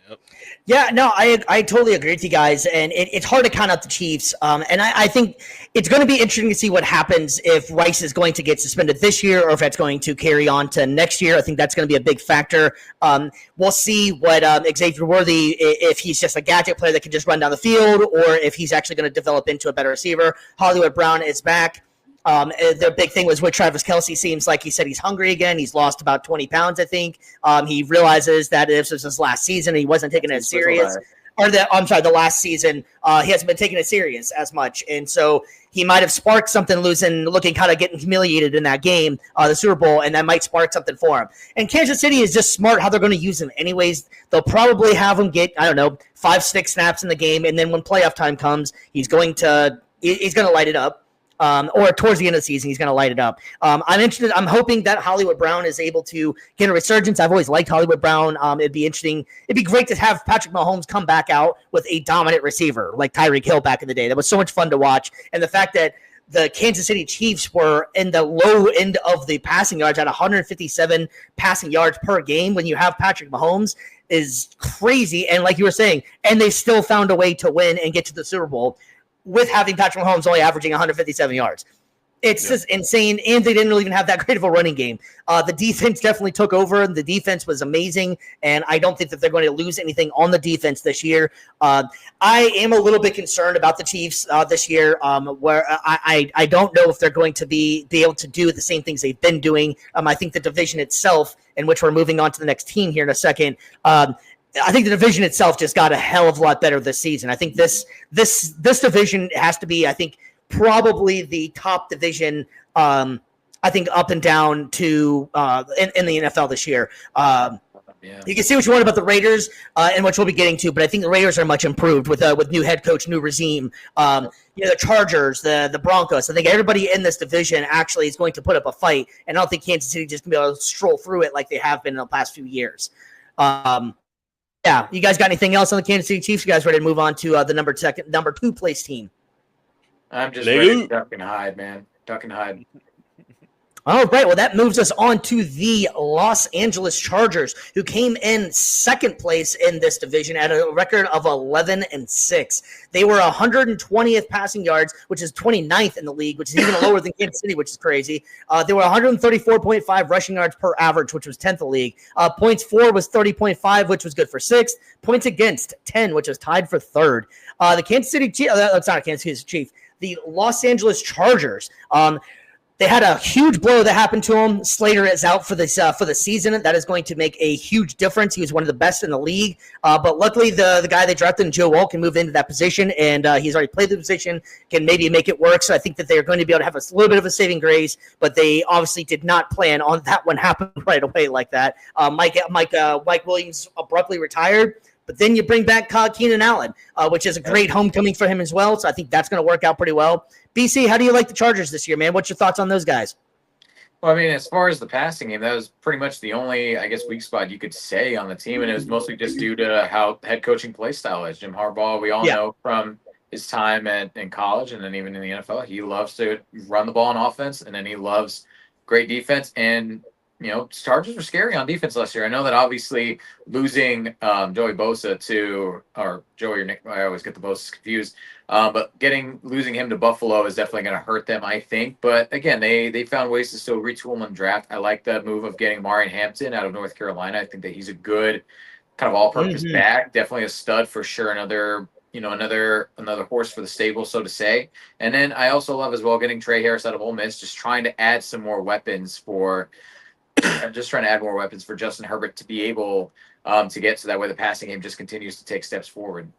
Yep. Yeah, no, I totally agree with you guys, and it's hard to count out the Chiefs. And I think it's going to be interesting to see what happens if Rice is going to get suspended this year or if that's going to carry on to next year. I think that's going to be a big factor. We'll see what Xavier Worthy, if he's just a gadget player that can just run down the field or if he's actually going to develop into a better receiver. Hollywood Brown is back. The big thing was with Travis Kelce. Seems like he said he's hungry again. He's lost about 20 pounds, I think. He realizes that this was his last season. He wasn't taking it serious. The last season, he hasn't been taking it serious as much. And so he might have sparked something loose and looking kind of getting humiliated in that game, the Super Bowl, and that might spark something for him. And Kansas City is just smart how they're going to use him anyways. They'll probably have him get, 5-6 snaps in the game. And then when playoff time comes, he's going to light it up. Or towards the end of the season, he's going to light it up. I'm interested. I'm hoping that Hollywood Brown is able to get a resurgence. I've always liked Hollywood Brown. It'd be interesting. It'd be great to have Patrick Mahomes come back out with a dominant receiver like Tyreek Hill back in the day. That was so much fun to watch. And the fact that the Kansas City Chiefs were in the low end of the passing yards at 157 passing yards per game when you have Patrick Mahomes is crazy. And like you were saying, and they still found a way to win and get to the Super Bowl with having Patrick Mahomes only averaging 157 yards. It's just insane, and they didn't really even have that great of a running game. The defense definitely took over. The defense was amazing, and I don't think that they're going to lose anything on the defense this year. I am a little bit concerned about the Chiefs this year, where I don't know if they're going to be able to do the same things they've been doing. I think the division itself, in which we're moving on to the next team here in a second, I think the division itself just got a hell of a lot better this season. I think this division has to be, probably the top division. I think up and down to in the NFL this year. You can see what you want about the Raiders, and which we'll be getting to, but I think the Raiders are much improved with new head coach, new regime. The Chargers, the Broncos. I think everybody in this division actually is going to put up a fight, and I don't think Kansas City just going to be able to stroll through it like they have been in the past few years. You guys got anything else on the Kansas City Chiefs? You guys ready to move on to the number 2 place team? I'm just ready to duck and hide, man. Duck and hide. All right, well, that moves us on to the Los Angeles Chargers, who came in second place in this division at a record of 11-6. They were 120th passing yards, which is 29th in the league, which is even lower than Kansas City, which is crazy. They were 134.5 rushing yards per average, which was 10th in the league. Points for was 30.5, which was good for 6th. Points against, 10, which was tied for 3rd. The Kansas City Chiefs, that's not a Kansas City Chief, the Los Angeles Chargers, they had a huge blow that happened to him. Slater is out for the season. That is going to make a huge difference. He was one of the best in the league. But luckily, the guy they drafted, Joe Wall, can move into that position, and he's already played the position, can maybe make it work. So I think that they're going to be able to have a little bit of a saving grace, but they obviously did not plan on that one happening right away like that. Mike Williams abruptly retired. But then you bring back Keenan Allen, which is a great homecoming for him as well. So I think that's going to work out pretty well. BC, how do you like the Chargers this year, man? What's your thoughts on those guys? Well, I mean, as far as the passing game, that was pretty much the only, I guess, weak spot you could say on the team, and it was mostly just due to how head coaching play style is. Jim Harbaugh, we all Yeah. know from his time in college and then even in the NFL, he loves to run the ball on offense, and then he loves great defense. And Chargers were scary on defense last year. I know that obviously losing Joey Bosa or Joey or Nick, I always get the Bosa confused. But losing him to Buffalo is definitely going to hurt them, I think. But again, they found ways to still retool and draft. I like the move of getting Marion Hampton out of North Carolina. I think that he's a good kind of all-purpose back, definitely a stud for sure. Another horse for the stable, so to say. And then I also love as well getting Trey Harris out of Ole Miss, just trying to add some more weapons for Justin Herbert to be able to get so that way the passing game just continues to take steps forward.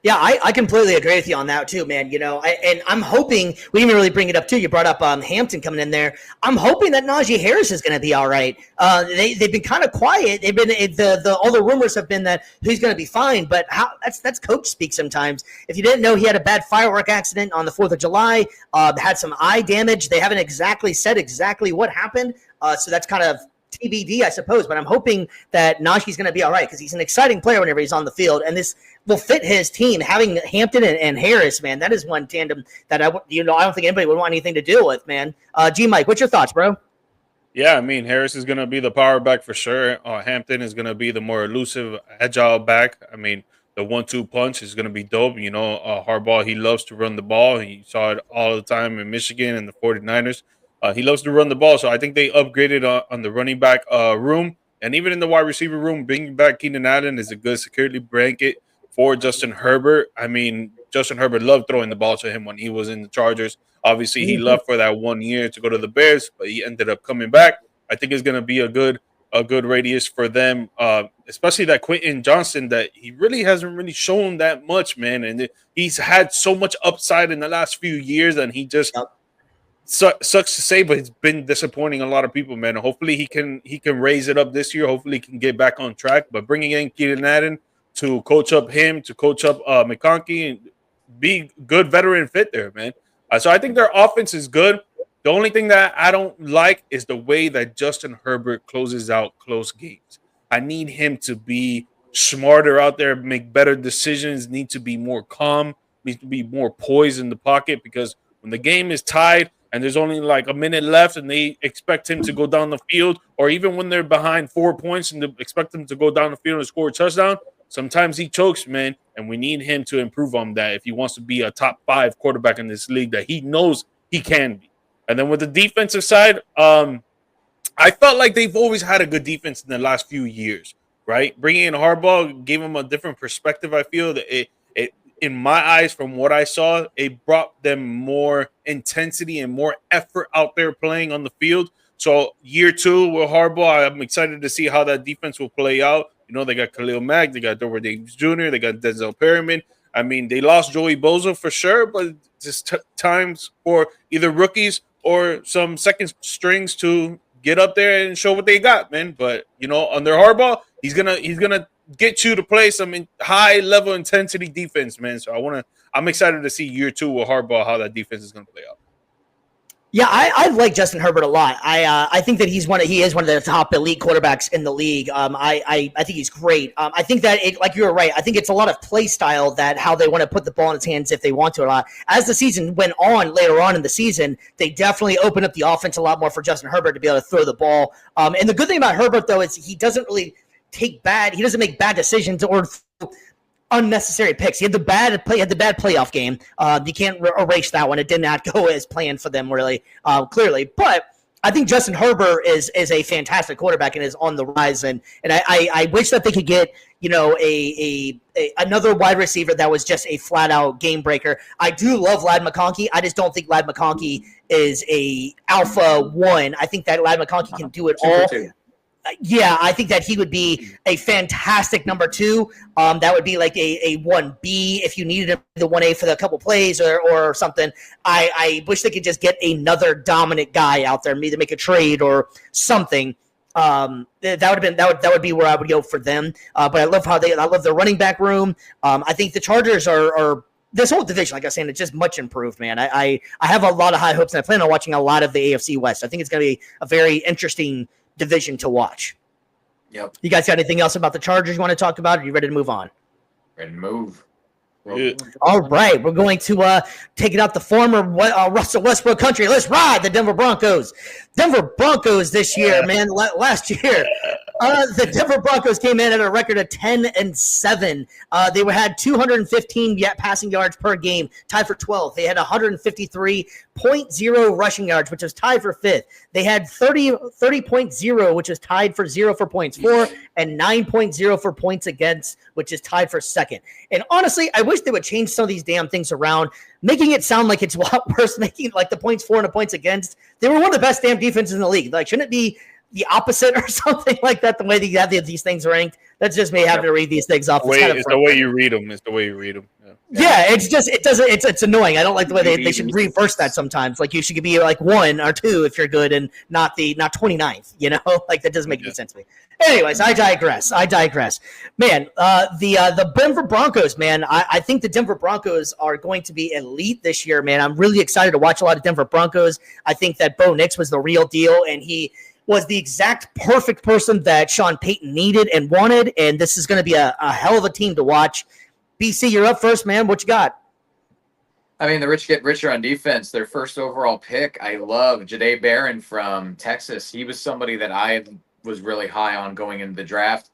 Yeah, I completely agree with you on that too, man. And I'm hoping we didn't really bring it up too. You brought up Hampton coming in there. I'm hoping that Najee Harris is going to be all right. They've been kind of quiet. They've been all the rumors have been that he's going to be fine, but that's coach speak sometimes. If you didn't know, he had a bad firework accident on the 4th of July. Had some eye damage. They haven't exactly said what happened. So that's kind of TBD, I suppose, but I'm hoping that Najee's going to be all right because he's an exciting player whenever he's on the field, and this will fit his team. Having Hampton and Harris, man, that is one tandem that I don't think anybody would want anything to do with, man. G Mike, what's your thoughts, bro? Yeah, I mean, Harris is going to be the power back for sure. Hampton is going to be the more elusive, agile back. I mean, the 1-2 punch is going to be dope. Harbaugh, he loves to run the ball. He saw it all the time in Michigan and the 49ers. He loves to run the ball, so I think they upgraded on the running back room. And even in the wide receiver room, bringing back Keenan Allen is a good security blanket for Justin Herbert. I mean, Justin Herbert loved throwing the ball to him when he was in the Chargers. Obviously, he left for that 1 year to go to the Bears, but he ended up coming back. I think it's going to be a good radius for them, especially that Quentin Johnson, that he really hasn't really shown that much, man. And he's had so much upside in the last few years, and he just sucks to say, but it's been disappointing a lot of people, man. Hopefully he can raise it up this year. Hopefully he can get back on track. But bringing in Keenan Allen to coach up McConkey, and be good veteran fit there, man. So I think their offense is good. The only thing that I don't like is the way that Justin Herbert closes out close games. I need him to be smarter out there, make better decisions, need to be more calm, needs to be more poised in the pocket, because when the game is tied and there's only like a minute left and they expect him to go down the field, or even when they're behind 4 points and they expect him to go down the field and score a touchdown, sometimes he chokes, man, and we need him to improve on that if he wants to be a top 5 quarterback in this league that he knows he can be. And then with the defensive side, I felt like they've always had a good defense in the last few years, right? Bringing in Harbaugh gave him a different perspective. I feel that it in my eyes, from what I saw, it brought them more intensity and more effort out there playing on the field. So year 2 with Harbaugh, I'm excited to see how that defense will play out. They got Khalil Mack, they got Dover Davis Jr., they got Denzel Perryman. I mean, they lost Joey Bosa for sure, but just times for either rookies or some second strings to get up there and show what they got, man. But under Harbaugh, he's gonna get you to play some high level intensity defense, man. So I'm excited to see year 2 with Harbaugh, how that defense is gonna play out. Yeah, I like Justin Herbert a lot. I think that he is one of the top elite quarterbacks in the league. I think he's great. I think that like you were right. I think it's a lot of play style, that how they want to put the ball in his hands if they want to a lot. As the season went on, later on in the season, they definitely opened up the offense a lot more for Justin Herbert to be able to throw the ball. And the good thing about Herbert, though, is he doesn't really he doesn't make bad decisions or unnecessary picks. He had the bad playoff game. You can't erase that one. It did not go as planned for them, really, clearly. But I think Justin Herbert is a fantastic quarterback and is on the rise. And I wish that they could get another wide receiver that was just a flat out game breaker. I do love Ladd McConkey. I just don't think Ladd McConkey is a alpha 1. I think that Ladd McConkey can do it all. Yeah, I think that he would be a fantastic number 2. That would be like a 1B if you needed him, the 1A for the couple plays or something. I wish they could just get another dominant guy out there, either make a trade or something. That would be where I would go for them. But I love their running back room. I think the Chargers are this whole division, like I was saying, it's just much improved, man. I have a lot of high hopes, and I plan on watching a lot of the AFC West. I think it's going to be a very interesting division to watch. Yep. You guys got anything else about the Chargers you want to talk about? Or are you ready to move on? Ready to move. Yeah. All right, we're going to take it out the former Russell Westbrook country. Let's ride the Denver Broncos. Denver Broncos this year, man. Last year, the Denver Broncos came in at a record of 10-7. They had 215 passing yards per game, tied for 12th. They had 153.0 rushing yards, which was tied for 5th. They had 30.0, which is tied for 0 for points for, and 9.0 for points against, which is tied for 2nd. And honestly, I wish they would change some of these damn things around, making it sound like it's a lot worse, making like the points for and the points against. They were one of the best damn defenses in the league. Like, shouldn't it be the opposite or something like that, the way that you have these things ranked? That's just me having to read these things off. It's the way you read them. It's the way you read them. Yeah, it's annoying. I don't like the way they should reverse that sometimes. Like, you should be like 1 or 2 if you're good, and not 29th, you know? Like, that doesn't make any sense to me. Anyways, I digress. Man, the Denver Broncos, man, I think the Denver Broncos are going to be elite this year, man. I'm really excited to watch a lot of Denver Broncos. I think that Bo Nix was the real deal, and he was the exact perfect person that Sean Payton needed and wanted, and this is going to be a hell of a team to watch. BC, you're up first, man. What you got? I mean, the rich get richer on defense. Their first overall pick, I love Jahdae Barron from Texas. He was somebody that I was really high on going into the draft.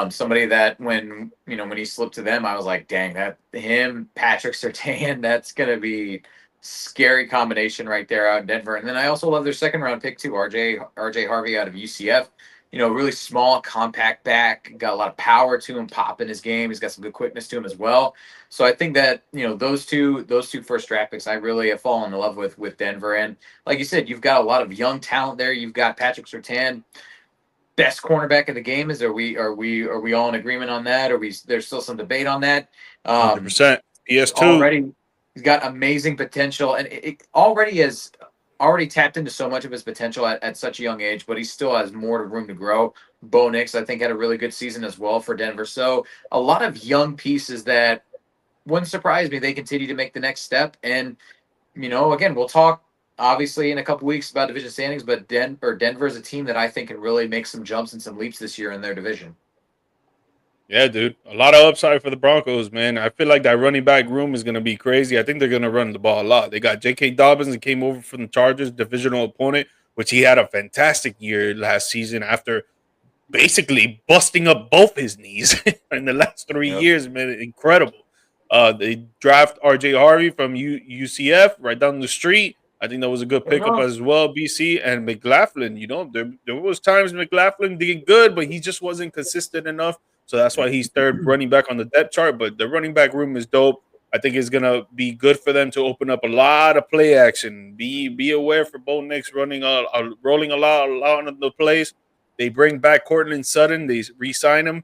Somebody that when he slipped to them, I was like, dang, that him, Patrick Surtain, that's going to be scary combination right there out in Denver. And then I also love their second round pick too, RJ Harvey out of UCF. Really small, compact back, got a lot of power to him, pop in his game. He's got some good quickness to him as well. So I think that, those two first draft picks, I really have fallen in love with Denver. And like you said, you've got a lot of young talent there. You've got Patrick Surtain, best cornerback in the game. Are we all in agreement on that? There's still some debate on that? 100%. PS2. Already, he's got amazing potential, and it already tapped into so much of his potential at such a young age, but he still has more room to grow. Bo Nix, I think, had a really good season as well for Denver. So a lot of young pieces that wouldn't surprise me. They continue to make the next step. And, again, we'll talk obviously in a couple weeks about division standings, but Denver is a team that I think can really make some jumps and some leaps this year in their division. Yeah, dude. A lot of upside for the Broncos, man. I feel like that running back room is going to be crazy. I think they're going to run the ball a lot. They got J.K. Dobbins that came over from the Chargers, divisional opponent, which he had a fantastic year last season after basically busting up both his knees in the last 3 years, man. Incredible. They draft R.J. Harvey from UCF right down the street. I think that was a good pickup as well, BC. And McLaughlin, there was times McLaughlin did good, but he just wasn't consistent enough. So that's why he's third running back on the depth chart. But the running back room is dope. I think it's going to be good for them to open up a lot of play action. Be aware for Bo Nix rolling a lot of the plays. They bring back Cortland Sutton. They re-sign him.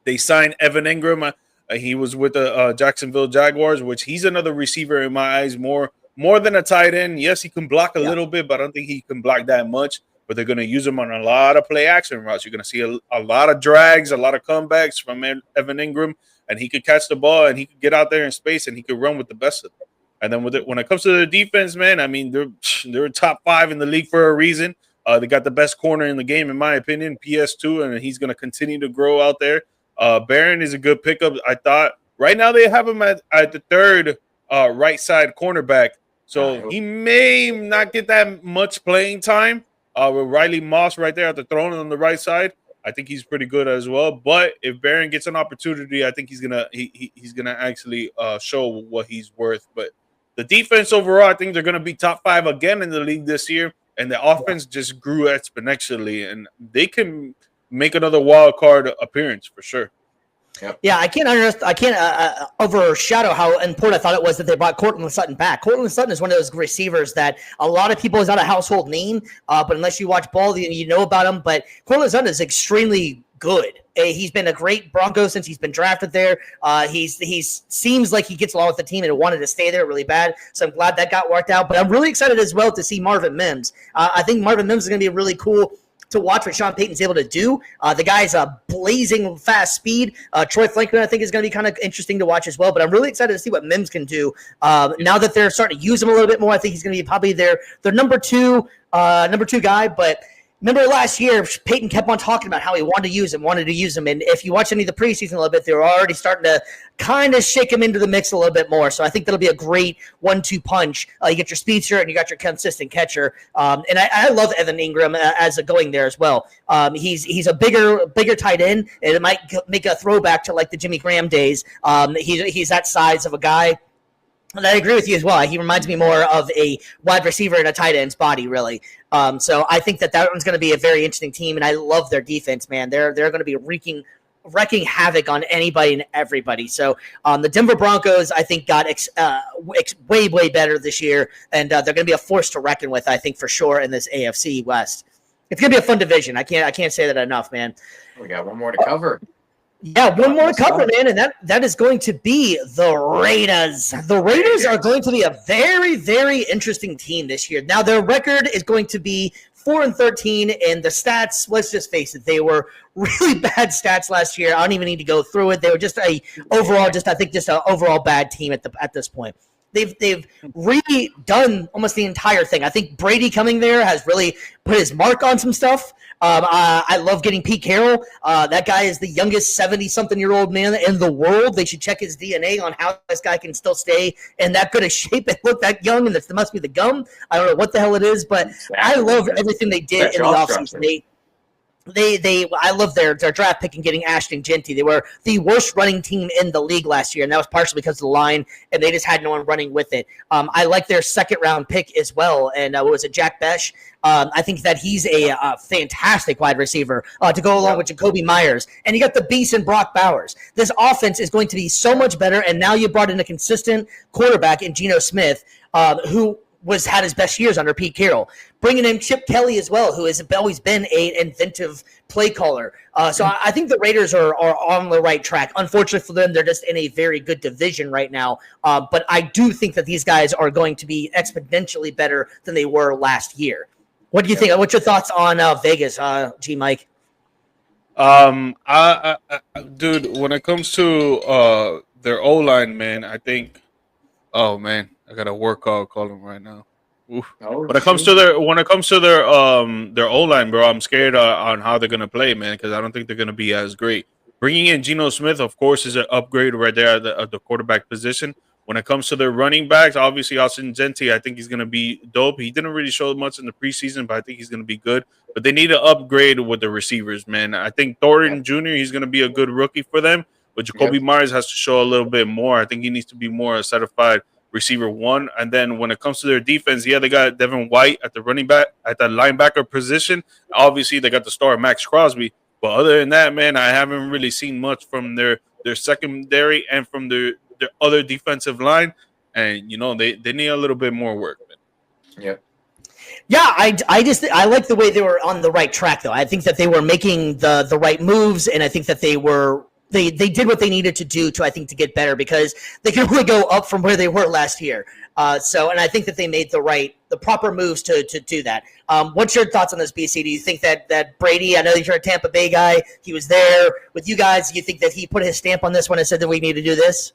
They sign Evan Ingram. He was with the Jacksonville Jaguars, which he's another receiver in my eyes, more than a tight end. Yes, he can block a little bit, but I don't think he can block that much. But they're going to use him on a lot of play action routes. You're going to see a lot of drags, a lot of comebacks from Evan Ingram, and he could catch the ball and he could get out there in space and he could run with the best of them. And then when it comes to the defense, man, I mean, they're top 5 in the league for a reason. They got the best corner in the game, in my opinion, PS2, and he's going to continue to grow out there. Barron is a good pickup, I thought. Right now they have him at the third right side cornerback. So he may not get that much playing time. With Riley Moss right there at the throne on the right side, I think he's pretty good as well. But if Barron gets an opportunity, I think he's gonna actually show what he's worth. But the defense overall, I think they're gonna be top 5 again in the league this year, and the offense just grew exponentially, and they can make another wild card appearance for sure. Yep. Yeah, I can't overshadow how important I thought it was that they brought Cortland Sutton back. Cortland Sutton is one of those receivers that a lot of people is not a household name, but unless you watch ball, you know about him. But Cortland Sutton is extremely good. He's been a great Bronco since he's been drafted there. He seems like he gets along with the team and wanted to stay there really bad. So I'm glad that got worked out. But I'm really excited as well to see Marvin Mims. I think Marvin Mims is going to be a really cool to watch what Sean Payton's able to do. The guy's a blazing fast speed. Troy Flankman, I think, is going to be kind of interesting to watch as well. But I'm really excited to see what Mims can do now that they're starting to use him a little bit more. I think he's going to be probably their number two guy. But remember last year, Peyton kept on talking about how he wanted to use him. And if you watch any of the preseason a little bit, they were already starting to kind of shake him into the mix a little bit more. So I think that'll be a great 1-2 punch. You get your speedster and you got your consistent catcher. And I love Evan Ingram as a going there as well. He's a bigger tight end, and it might make a throwback to like the Jimmy Graham days. He's that size of a guy. And I agree with you as well. He reminds me more of a wide receiver in a tight end's body, really. So I think that one's going to be a very interesting team, and I love their defense, man. They're going to be wrecking havoc on anybody and everybody. So the Denver Broncos, I think, got way better this year, and they're going to be a force to reckon with, I think, for sure, in this AFC West. It's going to be a fun division. I can't say that enough, man. We got one more to cover. Yeah, one more to cover, man, and that is going to be the Raiders. The Raiders are going to be a very, very interesting team this year. Now, their record is going to be 4-13, and the stats, let's just face it, they were really bad stats last year. I don't even need to go through it. They were just an overall bad team at this point. They've redone almost the entire thing. I think Brady coming there has really put his mark on some stuff. I love getting Pete Carroll. That guy is the youngest 70-something-year-old man in the world. They should check his DNA on how this guy can still stay in that good a shape and look that young, and that must be the gum. I don't know what the hell it is, but I love everything they did in the offseason. I love their draft pick and getting Ashton Genty. They were the worst running team in the league last year, and that was partially because of the line, and they just had no one running with it. I like their second-round pick as well, and what was it, Jack Besh? I think that he's a fantastic wide receiver to go along with Jacoby Myers. And you got the beast in Brock Bowers. This offense is going to be so much better, and now you brought in a consistent quarterback in Geno Smith, who had his best years under Pete Carroll. Bringing in Chip Kelly as well, who has always been an inventive play caller. So I think the Raiders are on the right track. Unfortunately for them, they're just in a very good division right now. But I do think that these guys are going to be exponentially better than they were last year. What do you think? What's your thoughts on Vegas, G. Mike? Dude, when it comes to their O-line, man, I think, oh man, I got a work call calling right now. Oof. When it comes to their O-line, bro, I'm scared on how they're gonna play, man, because I don't think they're gonna be as great. Bringing in Geno Smith, of course, is an upgrade right there at the quarterback position. When it comes to their running backs, obviously Austin Genty, I think he's gonna be dope. He didn't really show much in the preseason, but I think he's gonna be good. But they need to upgrade with the receivers, man. I think Thornton Jr., he's gonna be a good rookie for them, but Jacoby Myers has to show a little bit more. I think he needs to be more a certified receiver one. And then when it comes to their defense, they got Devin White at the running back, at the linebacker position. Obviously, they got the star Max Crosby. But other than that, man, I haven't really seen much from their secondary and from their other defensive line. And, they need a little bit more work, man. Yep. Yeah, I like the way they were on the right track, though. I think that they were making the right moves, and I think that they did what they needed to do to get better, because they can only go up from where they were last year. And I think that they made the proper moves to do that. What's your thoughts on this, BC? Do you think that Brady, I know you're a Tampa Bay guy, he was there with you guys. Do you think that he put his stamp on this one and said that we need to do this?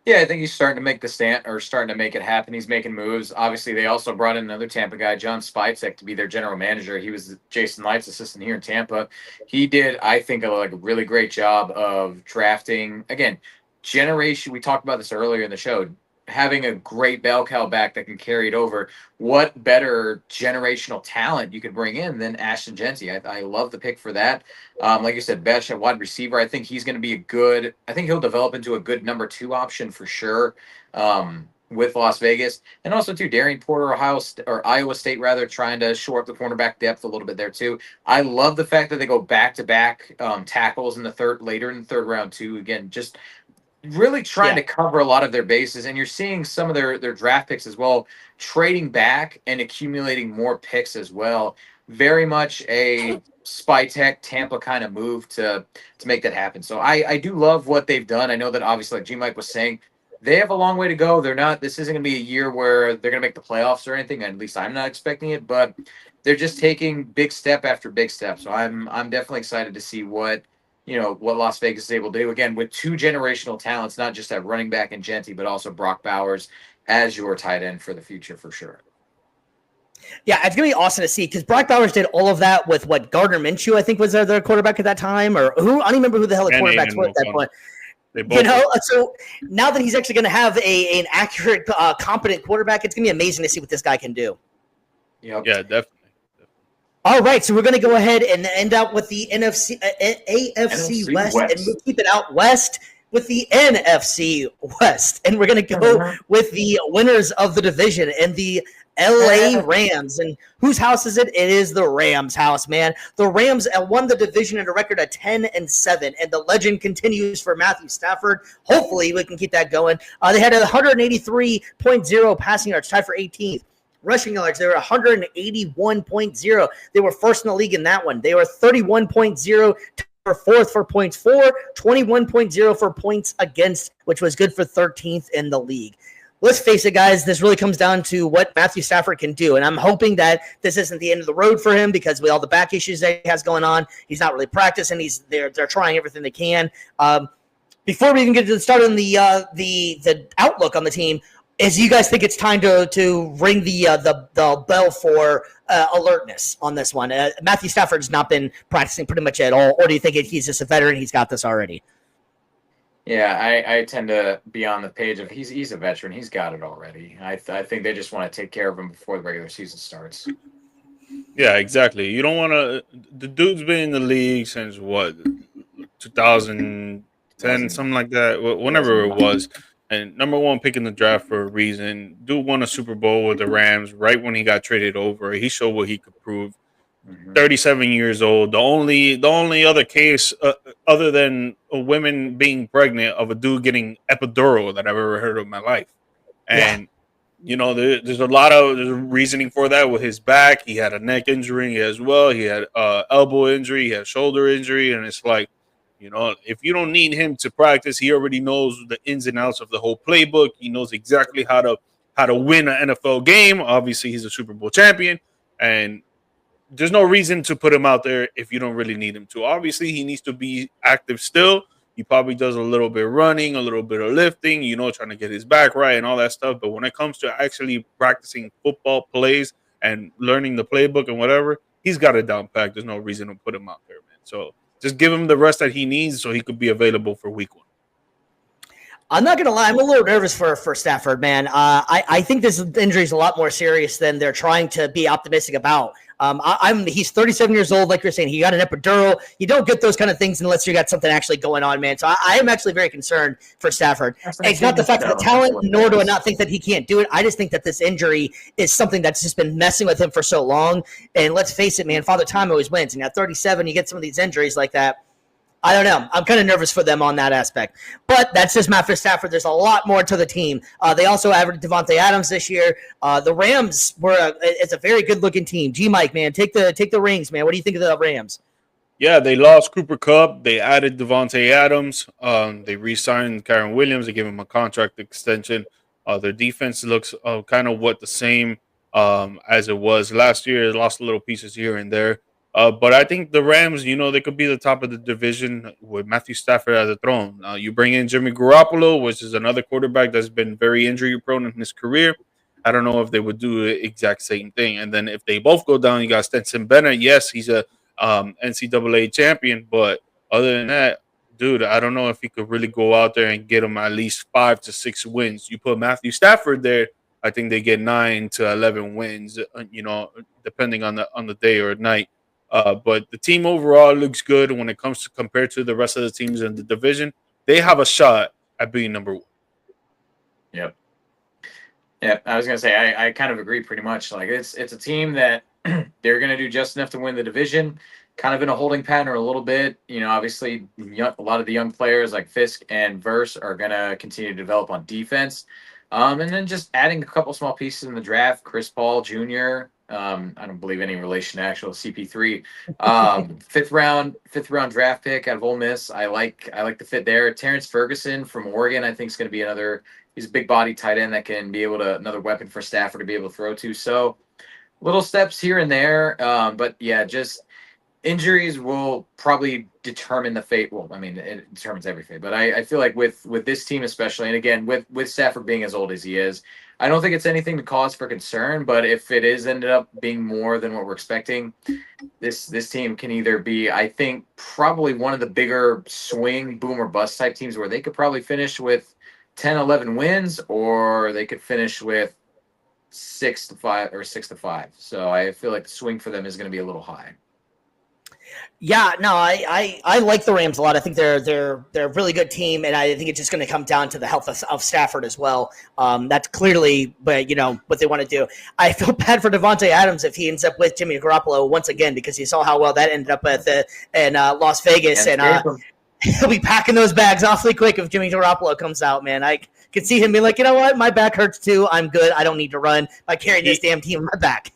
Yeah, I think he's starting to make the stand, or starting to make it happen. He's making moves. Obviously, they also brought in another Tampa guy, John Spicek, to be their general manager. He was Jason Light's assistant here in Tampa. He did, I think, a really great job of drafting. Again, generation. We talked about this earlier in the show. Having a great bell cow back that can carry it over. What better generational talent you could bring in than Ashton Genty? I love the pick for that. Like you said, Besh at wide receiver. I think he's going to be I think he'll develop into a good number 2 option for sure with Las Vegas. And also, too, Darian Porter, Iowa State, trying to shore up the cornerback depth a little bit there, too. I love the fact that they go back-to-back tackles later in the third round, too. Again, just really trying to cover a lot of their bases, and you're seeing some of their draft picks as well trading back and accumulating more picks as well. Very much a Spytech Tampa kind of move to make that happen. So I do love what they've done. I know that obviously, like G Mike was saying, they have a long way to go. They're not. This isn't going to be a year where they're going to make the playoffs or anything. At least I'm not expecting it. But they're just taking big step after big step. So I'm definitely excited to see what what Las Vegas is able to do again with two generational talents, not just at running back and Genty, but also Brock Bowers as your tight end for the future for sure. Yeah, it's gonna be awesome to see because Brock Bowers did all of that with what Gardner Minshew, I think, was their quarterback at that time, or who I don't remember who the hell the quarterbacks were at that point. So now that he's actually going to have an accurate, competent quarterback, it's going to be amazing to see what this guy can do. Yep. Yeah, definitely. All right, so we're going to go ahead and end up with the AFC West, and we'll keep it out west with the NFC West, and we're going to go with the winners of the division and the LA Rams. And whose house is it? It is the Rams' house, man. The Rams won the division at a record of 10-7, and the legend continues for Matthew Stafford. Hopefully, we can keep that going. They had 183.0 passing yards, tied for 18th. Rushing yards, they were 181.0. They were first in the league in that one. They were 31.0 for fourth for points for, 21.0 for points against, which was good for 13th in the league. Let's face it, guys, this really comes down to what Matthew Stafford can do. And I'm hoping that this isn't the end of the road for him because with all the back issues that he has going on, he's not really practicing. They're trying everything they can. Before we even get to the start on the outlook on the team, is you guys think it's time to ring the bell for alertness on this one? Matthew Stafford's not been practicing pretty much at all, or do you think he's just a veteran? He's got this already. Yeah, I tend to be on the page of he's a veteran. He's got it already. I think they just want to take care of him before the regular season starts. Yeah, exactly. You don't want to. The dude's been in the league since what, 2010, something like that. Whenever it was. And number one pick in the draft for a reason. Dude won a Super Bowl with the Rams right when he got traded over. He showed what he could prove. 37 years old. The only other case other than women being pregnant of a dude getting epidural that I've ever heard of in my life. And there's a lot of reasoning for that with his back. He had a neck injury as well. He had elbow injury. He had shoulder injury, and it's like, if you don't need him to practice, he already knows the ins and outs of the whole playbook. He knows exactly how to win an NFL game. Obviously, he's a Super Bowl champion, and there's no reason to put him out there if you don't really need him to. Obviously, he needs to be active still. He probably does a little bit running, a little bit of lifting, trying to get his back right and all that stuff. But when it comes to actually practicing football plays and learning the playbook and whatever, he's got it down pat. There's no reason to put him out there, man. So just give him the rest that he needs so he could be available for week 1. I'm not going to lie. I'm a little nervous for Stafford, man. I think this injury is a lot more serious than they're trying to be optimistic about. He's 37 years old, like you're saying. He got an epidural. You don't get those kind of things unless you got something actually going on, man. So I am actually very concerned for Stafford. It's not the fact of the talent, nor do I not think that he can't do it. I just think that this injury is something that's just been messing with him for so long. And let's face it, man, Father Time always wins. And at 37, you get some of these injuries like that. I don't know. I'm kind of nervous for them on that aspect. But that's just Matthew Stafford. There's a lot more to the team. They also added Devontae Adams this year. The Rams it's a very good-looking team. G-Mike, man, take the rings, man. What do you think of the Rams? Yeah, they lost Cooper Kupp. They added Devontae Adams. They re-signed Kyren Williams. They gave him a contract extension. Their defense looks kind of the same as it was last year. They lost a little pieces here and there. But I think the Rams, they could be the top of the division with Matthew Stafford at the throne. You bring in Jimmy Garoppolo, which is another quarterback that's been very injury-prone in his career. I don't know if they would do the exact same thing. And then if they both go down, you got Stetson Bennett. Yes, he's a NCAA champion. But other than that, dude, I don't know if he could really go out there and get them at least 5 to 6 wins. You put Matthew Stafford there, I think they get 9 to 11 wins, depending on the day or night. But the team overall looks good when it comes to compared to the rest of the teams in the division. They have a shot at being number 1. Yep. Yeah, I was gonna say I kind of agree pretty much. Like it's a team that they're gonna do just enough to win the division. Kind of in a holding pattern a little bit. Obviously a lot of the young players like Fisk and Verse are gonna continue to develop on defense. And then just adding a couple small pieces in the draft. Chris Paul Jr. I don't believe any relation to actual CP3. Fifth round draft pick out of Ole Miss. I like the fit there. Terrence Ferguson from Oregon, I think, is going to be another he's a big body tight end that can be able to, another weapon for Stafford to be able to throw to. So little steps here and there. But yeah, just injuries will probably determine the fate. Well, I mean, it determines every fate. But I feel like with this team especially, and again, with Stafford being as old as he is, I don't think it's anything to cause for concern. But if it is ended up being more than what we're expecting, this team can either be, I think, probably one of the bigger swing boom or bust type teams where they could probably finish with 10, 11 wins, or they could finish with 6-5 or 6-5. So I feel like the swing for them is going to be a little high. Yeah, no, I like the Rams a lot. I think they're a really good team, and I think it's just going to come down to the health of Stafford as well. That's clearly, but what they want to do. I feel bad for Devontae Adams if he ends up with Jimmy Garoppolo once again, because you saw how well that ended up in Las Vegas, and he'll be packing those bags awfully quick if Jimmy Garoppolo comes out. Man, I could see him being like, you know what, my back hurts too. I'm good. I don't need to run. I carry this damn team on my back.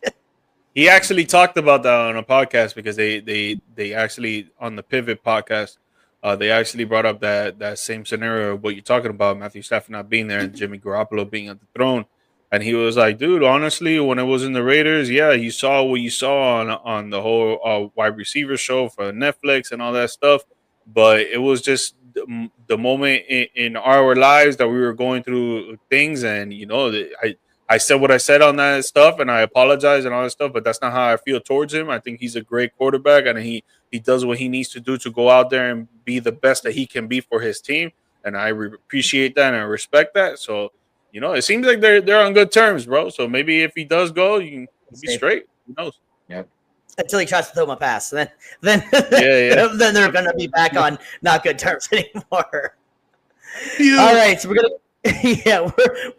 He actually talked about that on a podcast because they actually, on the Pivot podcast, they actually brought up that same scenario of what you're talking about, Matthew Stafford not being there and Jimmy Garoppolo being at the throne. And he was like, dude, honestly, when it was in the Raiders, yeah, you saw what you saw on the whole wide receiver show for Netflix and all that stuff. But it was just the moment in our lives that we were going through things. And, I said what I said on that stuff, and I apologize and all that stuff, but that's not how I feel towards him. I think he's a great quarterback, and he does what he needs to do to go out there and be the best that he can be for his team. And I appreciate that and I respect that. So, it seems like they're on good terms, bro. So maybe if he does go, you'll be straight. Who knows? Yep. Until he tries to throw him a pass, then yeah. then they're going to be back on not good terms anymore. All right, so we're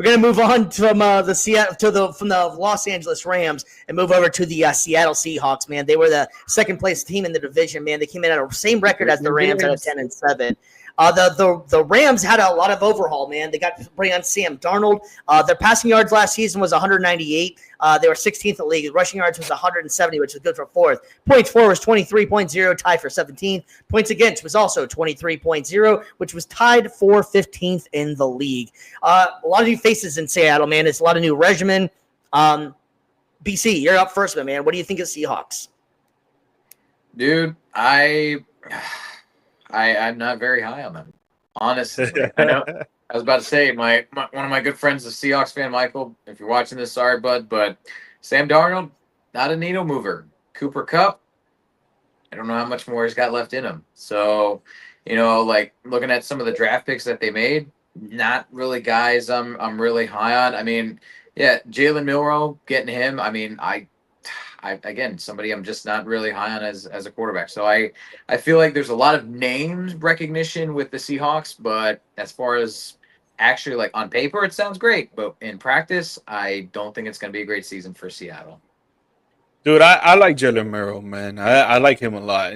gonna move on from the Los Angeles Rams and move over to the Seattle Seahawks. Man, they were the second place team in the division. Man, they came in at the same record as the Rams at 10-7. The Rams had a lot of overhaul, man. They got to bring on Sam Darnold. Their passing yards last season was 198. They were 16th in the league. Rushing yards was 170, which is good for fourth. Points for was 23.0, tied for 17th. Points against was also 23.0, which was tied for 15th in the league. A lot of new faces in Seattle, man. It's a lot of new regimen. BC, you're up first, man. What do you think of Seahawks? Dude, I'm not very high on them, honestly. I know. I was about to say, one of my good friends, the Seahawks fan, Michael, if you're watching this, sorry, bud, but Sam Darnold, not a needle mover. Cooper Kupp, I don't know how much more he's got left in him. So, like looking at some of the draft picks that they made, not really guys I'm really high on. I mean, yeah, Jalen Milroe, getting him. I mean, I again, somebody I'm just not really high on as a quarterback. So I feel like there's a lot of name recognition with the Seahawks, but as far as actually like on paper, it sounds great. But in practice, I don't think it's going to be a great season for Seattle. Dude, I like Jalen Milroe, man. I like him a lot.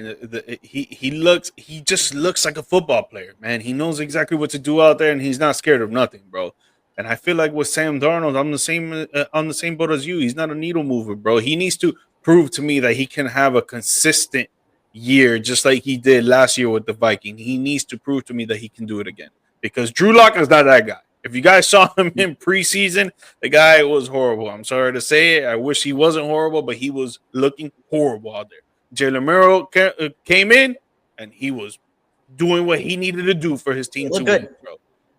He just looks like a football player, man. He knows exactly what to do out there, and he's not scared of nothing, bro. And I feel like with Sam Darnold, I'm on the same boat as you. He's not a needle mover, bro. He needs to prove to me that he can have a consistent year, just like he did last year with the Vikings. He needs to prove to me that he can do it again, because Drew Lock is not that guy. If you guys saw him in preseason, the guy was horrible. I'm sorry to say it. I wish he wasn't horrible, but he was looking horrible out there. Jalen Milroe came in, and he was doing what he needed to do for his team to win, bro.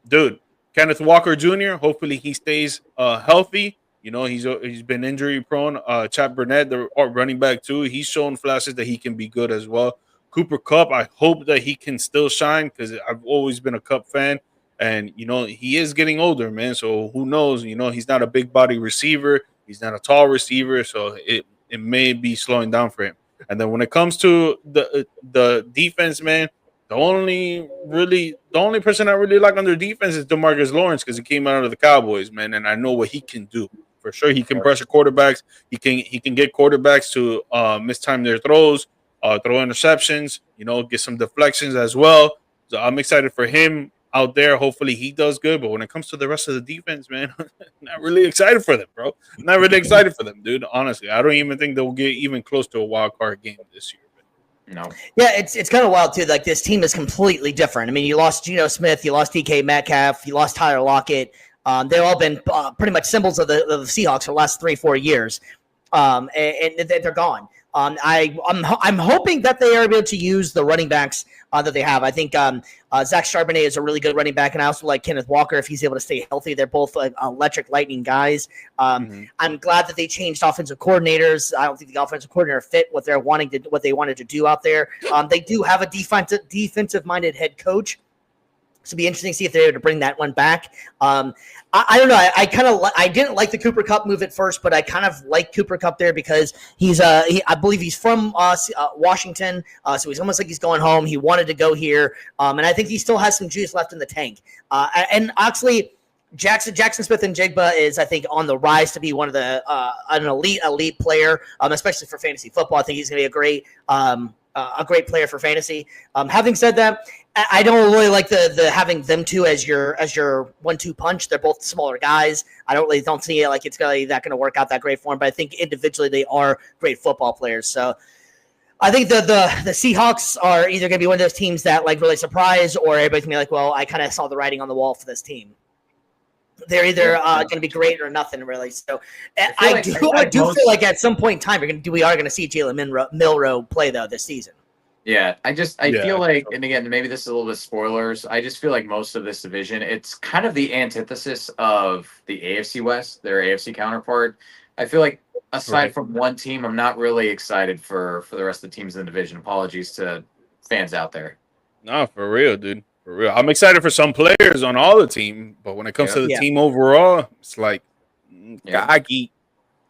Dude, Kenneth Walker Jr., hopefully he stays healthy. He's been injury prone. Chad Burnett, the running back too, he's shown flashes that he can be good as well. Cooper Kupp, I hope that he can still shine, because I've always been a Kupp fan. And, he is getting older, man. So who knows? He's not a big body receiver. He's not a tall receiver. So it may be slowing down for him. And then when it comes to the defense, man, the only person I really like on their defense is DeMarcus Lawrence, because he came out of the Cowboys, man. And I know what he can do. For sure, he can pressure quarterbacks. He can get quarterbacks to mistime their throws, throw interceptions, get some deflections as well. So I'm excited for him out there. Hopefully he does good. But when it comes to the rest of the defense, man, not really excited for them, bro. Not really excited for them, dude. Honestly, I don't even think they'll get even close to a wild card game this year. No. Yeah, it's kind of wild too. Like, this team is completely different. I mean, you lost Geno Smith, you lost DK Metcalf, you lost Tyler Lockett. They've all been pretty much symbols of the Seahawks for the last 3-4 years, and they're gone. I'm hoping that they are able to use the running backs that they have. I think Zach Charbonnet is a really good running back, and I also like Kenneth Walker if he's able to stay healthy. They're both electric lightning guys. I'm glad that they changed offensive coordinators. I don't think the offensive coordinator fit what they wanted to do out there. They do have a defensive minded head coach. So it'll be interesting to see if they're able to bring that one back. I don't know. I didn't like the Cooper Kupp move at first, but I kind of like Cooper Kupp there because I believe he's from Washington, so he's almost like he's going home. He wanted to go here, and I think he still has some juice left in the tank. And actually, Jackson Smith and Jigba is, I think, on the rise to be one of the an elite player, especially for fantasy football. I think he's going to be a great player for fantasy. Having said that, I don't really like the having them two as your 1-2 punch. They're both smaller guys. I don't see it like it's going to work out that great for them. But I think individually they are great football players. So I think the Seahawks are either going to be one of those teams that like really surprise, or everybody's going to be like, well, I kind of saw the writing on the wall for this team. They're either going to be great or nothing, really. So I do feel like at some point in time we are going to see Jalen Milroe play though this season. Yeah, I feel like, and again, maybe this is a little bit spoilers. I just feel like most of this division, it's kind of the antithesis of the AFC West, their AFC counterpart. I feel like aside from one team, I'm not really excited for the rest of the teams in the division. Apologies to fans out there. No, for real, dude. For real. I'm excited for some players on all the team, but when it comes to the team overall, it's like cocky.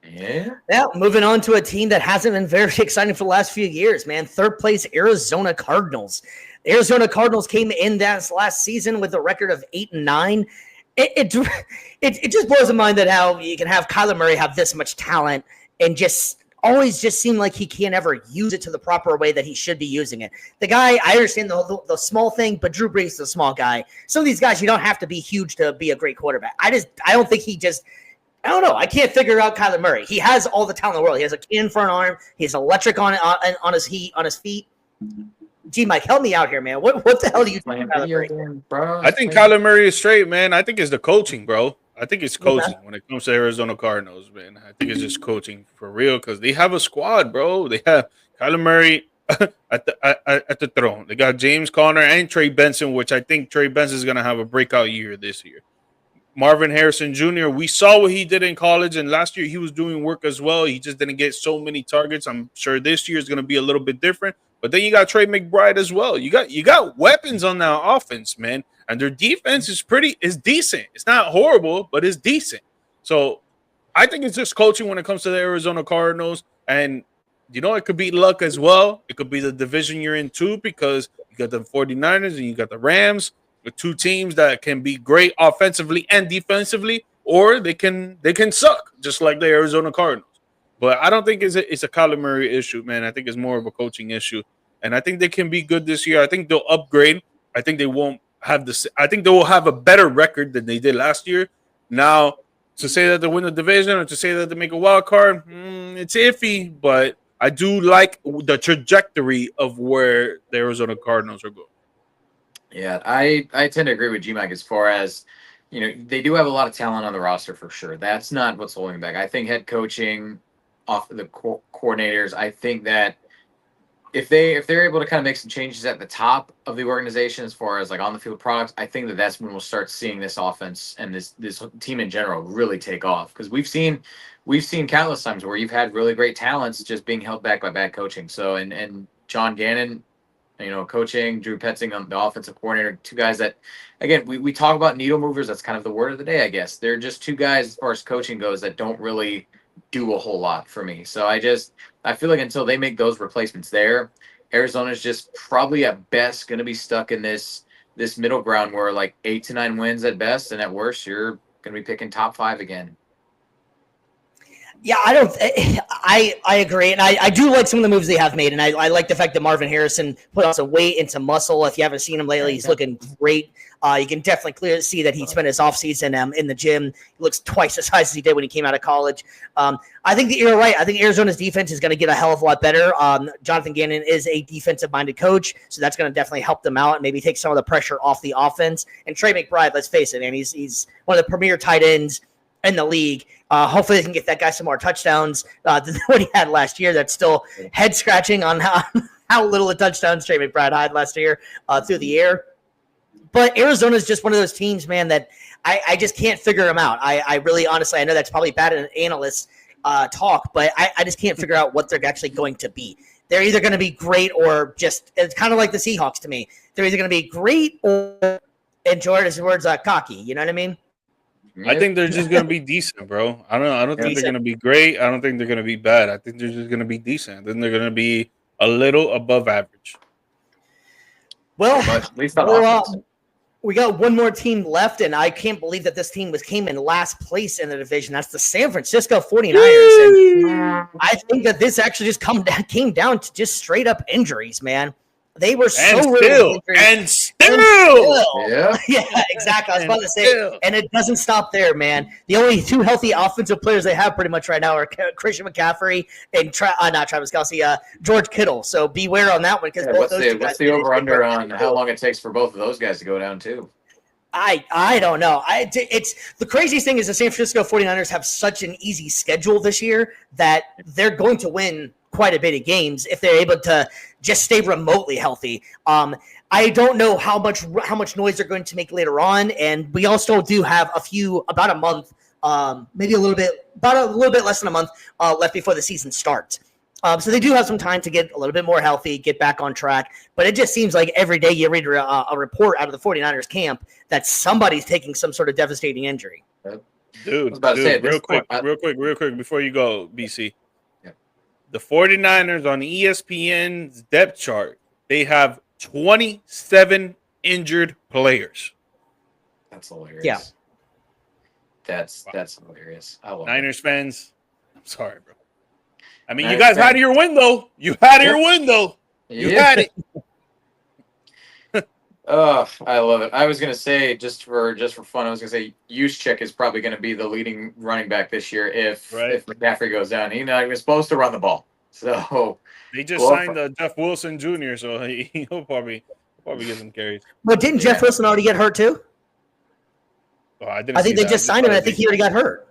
Yeah, moving on to a team that hasn't been very exciting for the last few years, man. Third place, Arizona Cardinals. The Arizona Cardinals came in that last season with a record of 8-9. It just blows my mind that how you can have Kyler Murray have this much talent and just always just seem like he can't ever use it to the proper way that he should be using it. The guy, I understand the small thing, but Drew Brees is a small guy. Some of these guys, you don't have to be huge to be a great quarterback. I don't think I don't know. I can't figure out Kyler Murray. He has all the talent in the world. He has a cannon for an arm. He's electric on his feet. Gee, Mike, help me out here, man. What the hell do you think about Kyler Murray? Bro, I think Kyler Murray is straight, man. I think it's the coaching, bro. I think it's coaching when it comes to Arizona Cardinals, man. I think it's just coaching for real because they have a squad, bro. They have Kyler Murray at the throne. They got James Conner and Trey Benson, which I think Trey Benson is going to have a breakout year this year. Marvin Harrison Jr., we saw what he did in college, and last year he was doing work as well. He just didn't get so many targets. I'm sure this year is going to be a little bit different. But then you got Trey McBride as well. You got weapons on that offense, man. And their defense is decent. It's not horrible, but it's decent. So I think it's just coaching when it comes to the Arizona Cardinals. And, it could be luck as well. It could be the division you're in too, because you got the 49ers and you got the Rams. With two teams that can be great offensively and defensively, or they can suck, just like the Arizona Cardinals. But I don't think it's a Kyler Murray issue, man. I think it's more of a coaching issue. And I think they can be good this year. I think they'll upgrade. I think they won't have this. I think they will have a better record than they did last year. Now, to say that they win the division or to say that they make a wild card, it's iffy. But I do like the trajectory of where the Arizona Cardinals are going. Yeah, I tend to agree with G-Mike as far as, they do have a lot of talent on the roster for sure. That's not what's holding back. I think head coaching, off the coordinators, I think that if they're able to kind of make some changes at the top of the organization as far as like on the field products, I think that's when we'll start seeing this offense and this team in general really take off. Because we've seen countless times where you've had really great talents just being held back by bad coaching. So and John Gannon, coaching, Drew Petzing, the offensive coordinator, two guys that, again, we talk about needle movers. That's kind of the word of the day, I guess. They're just two guys, as far as coaching goes, that don't really do a whole lot for me. So I feel like until they make those replacements there, Arizona's just probably at best going to be stuck in this middle ground where like 8 to 9 wins at best, and at worst, you're going to be picking top 5 again. Yeah, I agree, and I do like some of the moves they have made, and I like the fact that Marvin Harrison put on some weight into muscle. If you haven't seen him lately, he's looking great. You can definitely clearly see that he spent his offseason in the gym. He looks twice the size as he did when he came out of college. I think that you're right. I think Arizona's defense is going to get a hell of a lot better. Jonathan Gannon is a defensive-minded coach, so that's going to definitely help them out and maybe take some of the pressure off the offense. And Trey McBride, let's face it, man, he's one of the premier tight ends in the league. Hopefully they can get that guy some more touchdowns than what he had last year. That's still head scratching on how little of touchdowns Trey McBride had last year through the air. But Arizona is just one of those teams, man, that I just can't figure them out. I really, honestly, I know that's probably bad in analyst talk, but I just can't figure out what they're actually going to be. They're either going to be great or just, it's kind of like the Seahawks to me. They're either going to be great or, in Jordan's words, cocky. You know what I mean? I think they're just gonna be decent, bro. I don't think they're gonna be great. I don't think they're gonna be bad. I think they're just gonna be decent. Then they're gonna be a little above average. Well, at least on offense. We got one more team left, and I can't believe that this team came in last place in the division. That's the San Francisco 49ers. And I think that this actually just came down to just straight up injuries, man. They were so still. Yeah. Yeah, exactly. I was about to say, and it doesn't stop there, man. The only two healthy offensive players they have pretty much right now are Christian McCaffrey and not Travis Kelce, George Kittle. So beware on that one because both those two guys. What's the over under on how long it takes for both of those guys to go down too? I don't know. It's the craziest thing is the San Francisco 49ers have such an easy schedule this year that they're going to win quite a bit of games if they're able to just stay remotely healthy. I don't know how much noise they're going to make later on, and we also do have about a month, maybe a little bit less than a month left before the season starts. So they do have some time to get a little bit more healthy, get back on track. But it just seems like every day you read a report out of the 49ers camp that somebody's taking some sort of devastating injury. Dude, real quick, before you go, BC. The 49ers on ESPN's depth chart, they have 27 injured players. That's hilarious. Yeah. That's hilarious. I love Niners fans, I'm sorry, bro. I mean, you guys had your window. You had your window. You had it. Oh, I love it. I was gonna say just for fun, I was gonna say Juszczyk is probably gonna be the leading running back this year if McCaffrey goes down. He was supposed to run the ball, so they just signed Jeff Wilson Jr., so he'll probably get some carries. But didn't Jeff Wilson already get hurt too? Oh, I think they just signed him. And I think he already got hurt.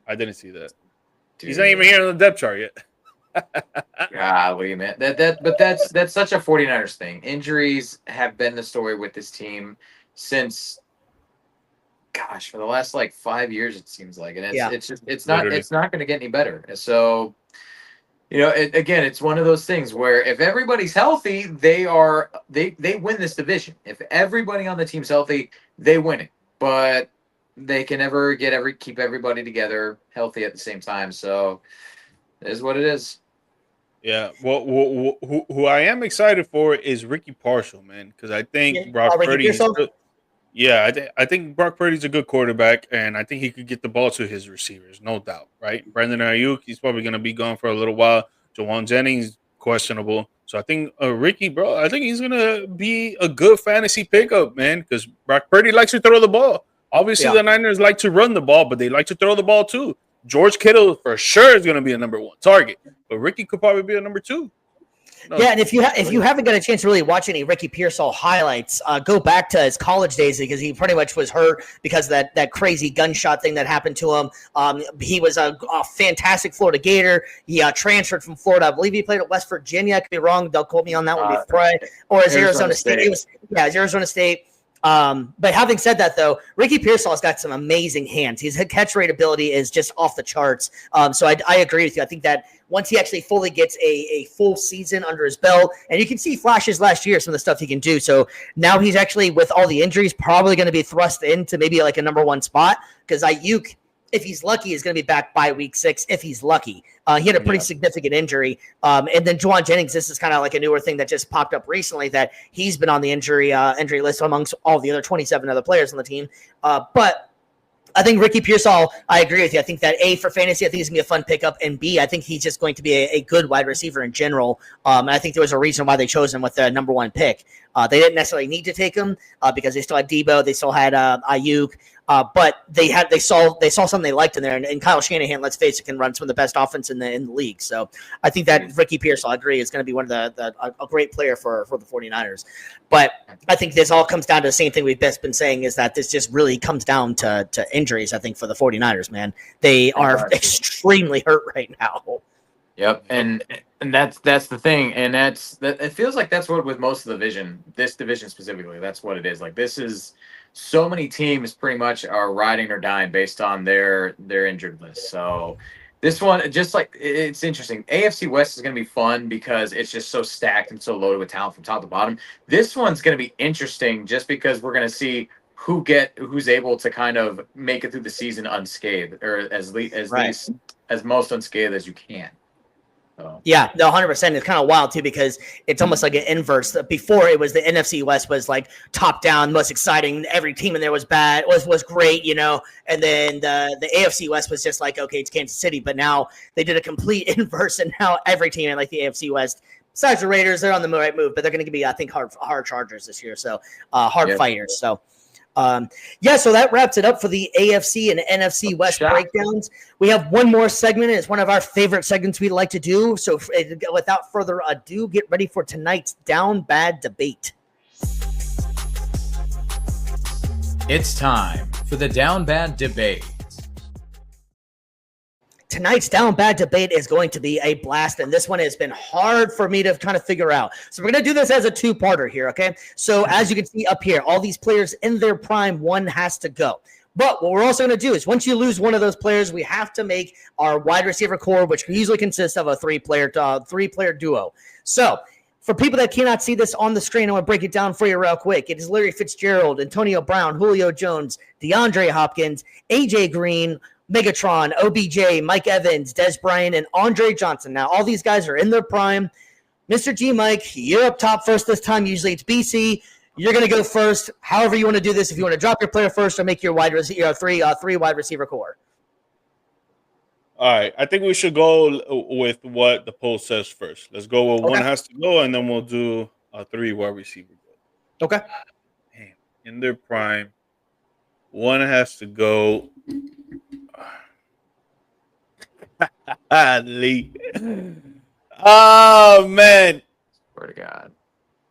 I didn't see that. Dude. He's not even here on the depth chart yet. Golly, man. That's such a 49ers thing. Injuries have been the story with this team since for the last 5 years it seems like. And it's not going to get any better. So, it's one of those things where if everybody's healthy, they win this division. If everybody on the team's healthy, they win it. But they can never keep everybody together healthy at the same time. So it is what it is. Yeah. Well, who I am excited for is Ricky Parcell, man, because I think Brock Purdy. I think Brock Purdy's a good quarterback, and I think he could get the ball to his receivers, no doubt. Right? Brandon Ayuk, he's probably going to be gone for a little while. Jawan Jennings, questionable. So I think Ricky, bro, I think he's going to be a good fantasy pickup, man, because Brock Purdy likes to throw the ball. Obviously, the Niners like to run the ball, but they like to throw the ball too. George Kittle for sure is going to be a number 1 target, but Ricky could probably be a number 2. Yeah, and if you haven't got a chance to really watch any Ricky Pearsall highlights, go back to his college days because he pretty much was hurt because of that crazy gunshot thing that happened to him. He was a fantastic Florida Gator. He transferred from Florida. I believe he played at West Virginia. I could be wrong. Don't quote me on that one before. Or is Arizona State? It's Arizona State. But having said that, though, Ricky Pearsall has got some amazing hands. His catch rate ability is just off the charts. So I agree with you. I think that once he actually fully gets a full season under his belt, and you can see flashes last year, some of the stuff he can do. So now he's actually, with all the injuries, probably going to be thrust into maybe like a number 1 spot because Ayuk, if he's lucky, is going to be back by week 6 if he's lucky. He had a pretty significant injury. And then Jawan Jennings, this is kind of like a newer thing that just popped up recently that he's been on the injury list amongst all the other 27 other players on the team. But I think Ricky Pearsall, I agree with you. I think that A, for fantasy, I think he's going to be a fun pickup. And B, I think he's just going to be a good wide receiver in general. And I think there was a reason why they chose him with the number 1 pick. They didn't necessarily need to take him because they still had Debo. They still had Ayuk. But they saw something they liked in there. And Kyle Shanahan, let's face it, can run some of the best offense in the league. So I think that Ricky Pearsall, I agree, is going to be one of a great player for the 49ers. But I think this all comes down to the same thing we've been saying, is that this just really comes down to injuries, I think, for the 49ers, man. They are extremely hurt right now. Yep, and that's the thing, and it feels like that's what with most of the division, this division specifically, that's what it is. Like, this is so many teams pretty much are riding or dying based on their injured list. So this one, just like, it's interesting. AFC West is going to be fun because it's just so stacked and so loaded with talent from top to bottom. This one's going to be interesting just because we're going to see who's able to kind of make it through the season unscathed, or as most unscathed as you can. Yeah, no, 100%. It's kind of wild too because it's almost like an inverse. Before, it was the NFC West was like top down, most exciting. Every team in there was great, you know. And then the AFC West was just like, okay, it's Kansas City. But now they did a complete inverse, and now every team in like the AFC West, besides the Raiders, they're on the right move. But they're going to be, I think, hard chargers this year. So hard fighters. So. So that wraps it up for the AFC and NFC West breakdowns. We have one more segment. It's one of our favorite segments we like to do. So without further ado, get ready for tonight's Down Bad Debate. It's time for the Down Bad Debate. Tonight's Down Bad Debate is going to be a blast, and this one has been hard for me to kind of figure out. So we're going to do this as a two-parter here, okay? So as you can see up here, all these players in their prime, one has to go. But what we're also going to do is once you lose one of those players, we have to make our wide receiver core, which usually consists of a three-player duo. So for people that cannot see this on the screen, I'm going to break it down for you real quick. It is Larry Fitzgerald, Antonio Brown, Julio Jones, DeAndre Hopkins, AJ Green, Megatron, OBJ, Mike Evans, Des Bryant, and Andre Johnson. Now, all these guys are in their prime. Mr. G, Mike, you're up top first this time. Usually it's BC. You're going to go first. However you want to do this, if you want to drop your player first or make your three wide receiver core. All right. I think we should go with what the poll says first. Let's go with one has to go, and then we'll do a 3 wide receiver. Okay. Damn. In their prime, one has to go. Lee. Oh man! Swear to God,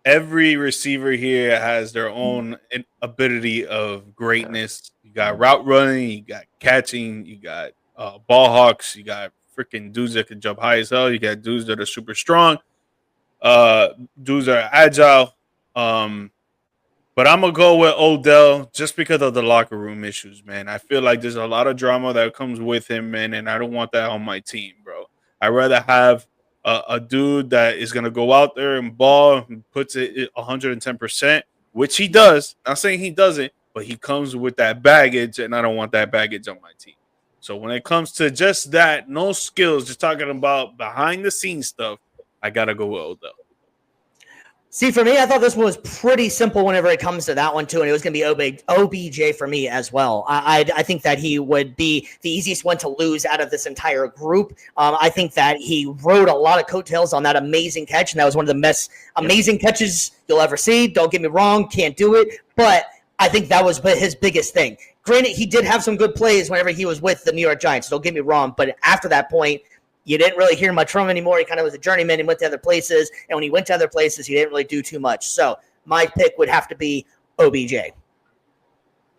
every receiver here has their own ability of greatness. You got route running, you got catching, you got ball hawks, you got freaking dudes that can jump high as hell. You got dudes that are super strong, dudes that are agile. But I'm going to go with Odell just because of the locker room issues, man. I feel like there's a lot of drama that comes with him, man, and I don't want that on my team, bro. I'd rather have a dude that is going to go out there and ball and puts it 110%, which he does. Not saying he doesn't, but he comes with that baggage, and I don't want that baggage on my team. So when it comes to just that, no skills, just talking about behind-the-scenes stuff, I got to go with Odell. See, for me, I thought this one was pretty simple whenever it comes to that one, too, and it was going to be OBJ for me as well. I think that he would be the easiest one to lose out of this entire group. I think that he rode a lot of coattails on that amazing catch, and that was one of the most amazing catches you'll ever see. Don't get me wrong, can't do it, but I think that was his biggest thing. Granted, he did have some good plays whenever he was with the New York Giants, don't get me wrong, but after that point, you didn't really hear much from him anymore. He kind of was a journeyman and went to other places. And when he went to other places, he didn't really do too much. So my pick would have to be OBJ.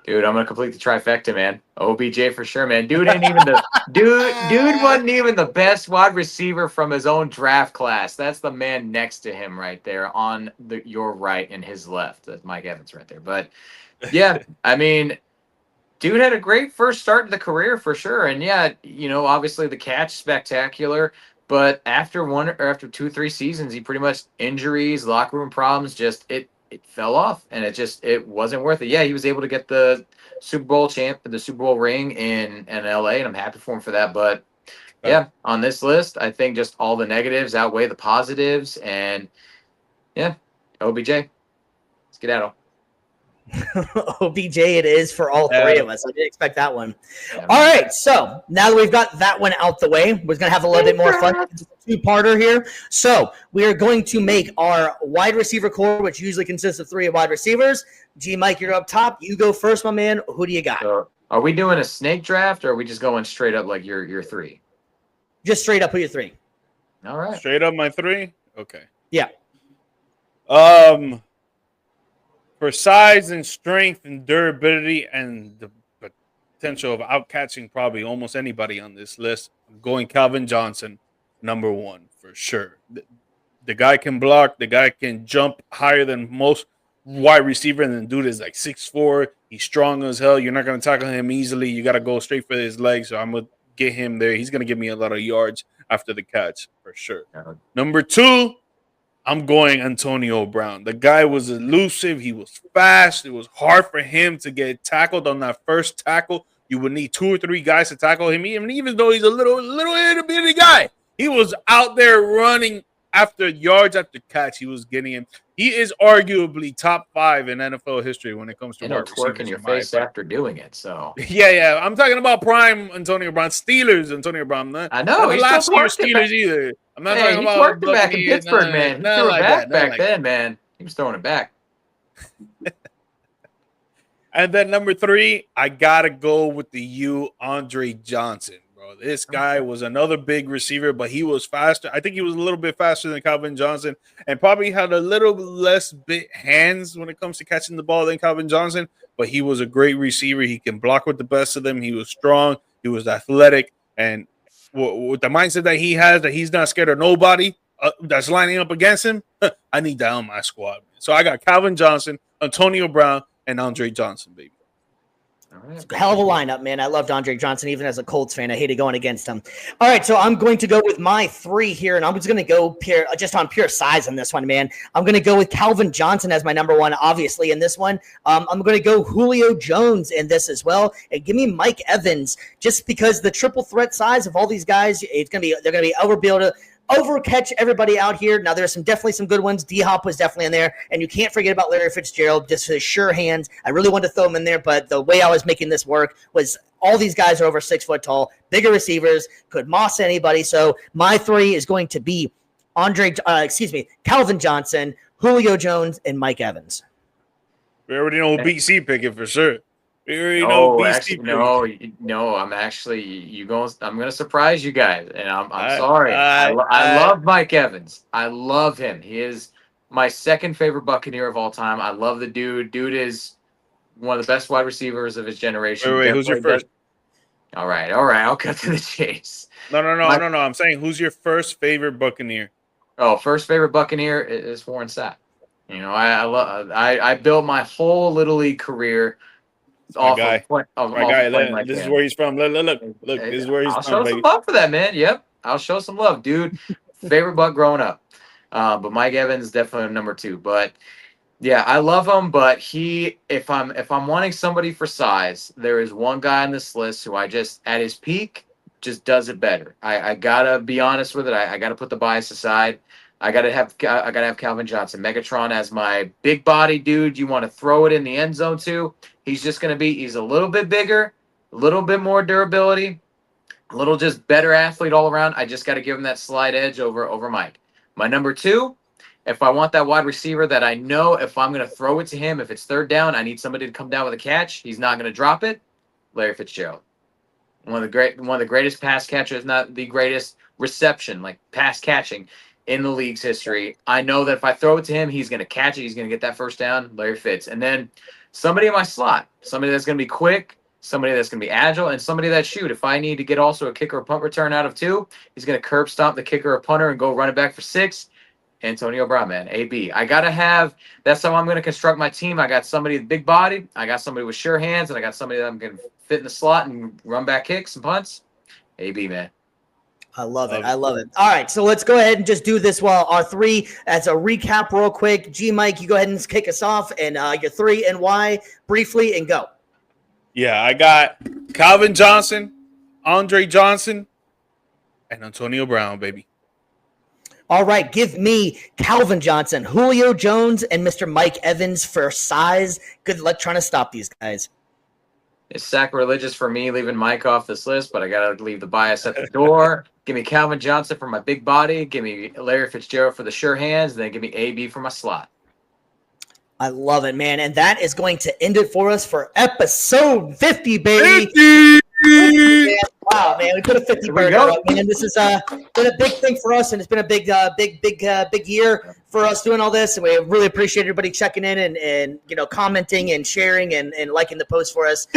Dude, I'm gonna complete the trifecta, man. OBJ for sure, man. Dude ain't even the dude wasn't even the best wide receiver from his own draft class. That's the man next to him right there on your right and his left. That's Mike Evans right there. But yeah, I mean, dude had a great first start to the career for sure. And yeah, obviously the catch spectacular, but after 2, 3 seasons, he pretty much injuries, locker room problems, just it fell off and it wasn't worth it. Yeah, he was able to get the Super Bowl ring in LA, and I'm happy for him for that. But yeah, on this list, I think just all the negatives outweigh the positives, and yeah, OBJ. Let's get at him. OBJ it is for all three of us. I didn't expect that one. Yeah, All right, so now that we've got that one out the way, we're going to have a little bit more fun. It's a two-parter here. So we are going to make our wide receiver core, which usually consists of 3 wide receivers. G. Mike, you're up top. You go first, my man. Who do you got? So are we doing a snake draft, or are we just going straight up like your 3? Just straight up, who your 3? All right. Straight up my 3? Okay. Yeah. For size and strength and durability and the potential of outcatching probably almost anybody on this list, I'm going Calvin Johnson, number 1 for sure. The guy can block. The guy can jump higher than most wide receiver, and the dude is like 6'4". He's strong as hell. You're not going to tackle him easily. You got to go straight for his legs. So I'm going to get him there. He's going to give me a lot of yards after the catch for sure. Number 2, I'm going Antonio Brown. The guy was elusive. He was fast. It was hard for him to get tackled on that first tackle. You would need 2 or 3 guys to tackle him. Even though he's a little bitty guy, he was out there running after yards after catch. He was getting him. He is arguably top 5 in NFL history when it comes to wide receivers. Twerk in your face after doing it. So yeah. I'm talking about prime Antonio Brown, Steelers Antonio Brown. I know. Not the last year Steelers either. I'm not talking about he twerked it back in Pittsburgh, man. He threw it back then, man. He was throwing it back. And then number 3, I gotta go with the Andre Johnson. This guy was another big receiver, but he was faster. I think he was a little bit faster than Calvin Johnson and probably had a little less big hands when it comes to catching the ball than Calvin Johnson, but he was a great receiver. He can block with the best of them. He was strong. He was athletic. And with the mindset that he has, that he's not scared of nobody that's lining up against him, I need that on my squad. So I got Calvin Johnson, Antonio Brown, and Andre Johnson, baby. It's a hell of a lineup, man. I loved Andre Johnson, even as a Colts fan. I hated going against him. All right, so I'm going to go with my 3 here, and I'm just going to go just on pure size on this one, man. I'm going to go with Calvin Johnson as my number 1, obviously, in this one. I'm going to go Julio Jones in this as well, and give me Mike Evans, just because the triple threat size of all these guys, they're going to be overcatch everybody out here. Now, there's definitely some good ones. D-Hop was definitely in there, and you can't forget about Larry Fitzgerald, just his sure hands. I really wanted to throw him in there, but the way I was making this work was all these guys are over 6 foot tall, bigger receivers, could moss anybody. So my 3 is going to be Calvin Johnson, Julio Jones, and Mike Evans. We already know who BC picking for sure. No, I'm actually I'm gonna surprise you guys, and I'm sorry. I love Mike Evans. I love him. He is my second favorite Buccaneer of all time. I love the dude. Dude is one of the best wide receivers of his generation. Wait, who's your first? All right. I'll cut to the chase. No. I'm saying, who's your first favorite Buccaneer? Oh, first favorite Buccaneer is Warren Sapp. I built my whole Little League career. My guy. This is where he's from. Look. This is where he's from. I'll show some love for that, man. Yep. I'll show some love, dude. Favorite Buck growing up. But Mike Evans definitely number 2. But yeah, I love him. But if I'm wanting somebody for size, there is one guy on this list who I just at his peak just does it better. I gotta be honest with it. I gotta put the bias aside. I gotta have Calvin Johnson, Megatron, as my big body dude. You want to throw it in the end zone too. He's a little bit bigger, a little bit more durability, a little just better athlete all around. I just got to give him that slight edge over Mike. My number 2, if I want that wide receiver that I know if I'm going to throw it to him, if it's third down, I need somebody to come down with a catch. He's not going to drop it. Larry Fitzgerald. One of the greatest pass catchers, not the greatest reception, like pass catching in the league's history. I know that if I throw it to him, he's going to catch it. He's going to get that first down. Larry Fitz. And then somebody in my slot, somebody that's going to be quick, somebody that's going to be agile, and somebody that shoot. If I need to get also a kicker or punt return out of 2, he's going to curb stomp the kicker or punter and go run it back for 6. Antonio Brown, man, AB. I got to have – that's how I'm going to construct my team. I got somebody with big body. I got somebody with sure hands, and I got somebody that I'm going to fit in the slot and run back kicks and punts. AB, man. I love it. All right, so let's go ahead and just do this while our 3 as a recap real quick. G, Mike, you go ahead and kick us off, and your 3 and why briefly, and go. Yeah, I got Calvin Johnson, Andre Johnson, and Antonio Brown, baby. All right, give me Calvin Johnson, Julio Jones, and Mr. Mike Evans for size. Good luck trying to stop these guys. It's sacrilegious for me leaving Mike off this list, but I got to leave the bias at the door. Give me Calvin Johnson for my big body. Give me Larry Fitzgerald for the sure hands. And then give me AB for my slot. I love it, man. And that is going to end it for us for episode 50, baby. 50! Wow, man. We put a 50 burger up, man. This has been a big thing for us, and it's been a big year for us doing all this. And we really appreciate everybody checking in and commenting and sharing and liking the post for us.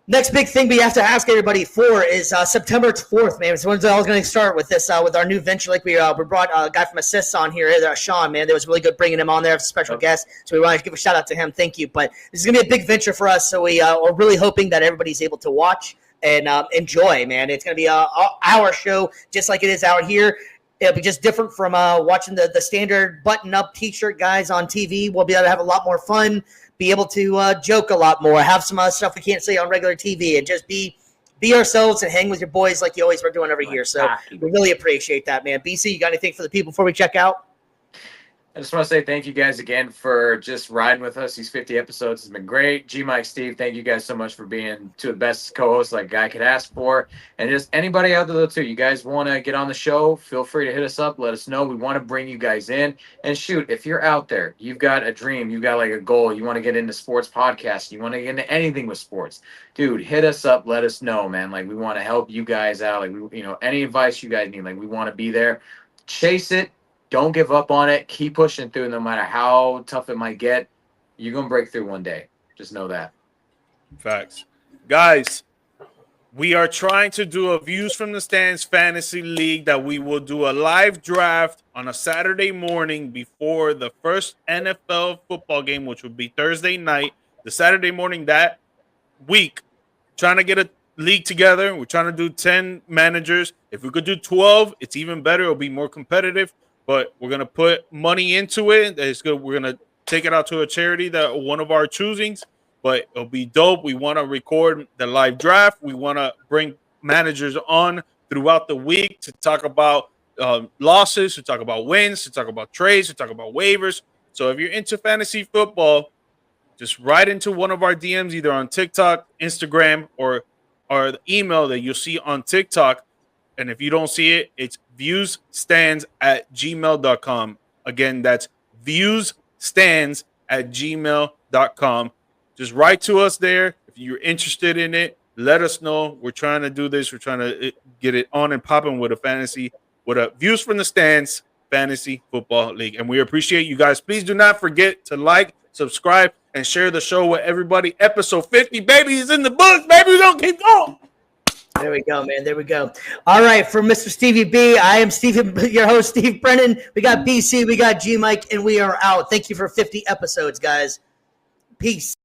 Next big thing we have to ask everybody for is September 4th, man. So when's I was going to start with this with our new venture. Like we brought a guy from Assists on here, Sean, man. That was really good bringing him on there as a special guest. So we want to give a shout out to him. Thank you. But this is going to be a big venture for us. So we are really hoping that everybody's able to watch and enjoy, man. It's going to be our show just like it is out here. It'll be just different from watching the standard button-up T-shirt guys on TV. We'll be able to have a lot more fun, be able to joke a lot more, have some stuff we can't say on regular TV, and just be ourselves and hang with your boys like you always were doing every year. So we really appreciate that, man. BC, you got anything for the people before we check out? I just want to say thank you guys again for just riding with us. These 50 episodes has been great. G Mike, Steve, thank you guys so much for being two of the best co-hosts like a guy could ask for. And just anybody out there too, you guys want to get on the show, feel free to hit us up. Let us know. We want to bring you guys in. And shoot, if you're out there, you've got a dream, you've got like a goal, you want to get into sports podcasts, you want to get into anything with sports, dude, hit us up. Let us know, man. Like we want to help you guys out. Like any advice you guys need, like we want to be there. Chase it. Don't give up on it. Keep pushing through no matter how tough it might get. You're going to break through one day. Just know that. Facts. Guys, we are trying to do a Views from the Stands Fantasy League that we will do a live draft on a Saturday morning before the first NFL football game, which would be Thursday night. The Saturday morning that week, trying to get a league together. We're trying to do 10 managers. If we could do 12, it's even better. It'll be more competitive. But we're going to put money into it. It's good. We're going to take it out to a charity that one of our choosings. But it'll be dope. We want to record the live draft. We want to bring managers on throughout the week to talk about losses, to talk about wins, to talk about trades, to talk about waivers. So if you're into fantasy football, just write into one of our DMs, either on TikTok, Instagram, or the email that you'll see on TikTok. And if you don't see it, it's viewsstands@gmail.com. Again, that's viewsstands@gmail.com. Just write to us there. If you're interested in it, let us know. We're trying to do this. We're trying to get it on and popping with a Views from the Stands Fantasy Football League. And we appreciate you guys. Please do not forget to like, subscribe, and share the show with everybody. Episode 50, baby, is in the books. Baby, we don't keep going. There we go, man. There we go. All right, for Mr. Stevie B, I am your host, Steve Brennan. We got BC, we got G Mike, and we are out. Thank you for 50 episodes, guys. Peace.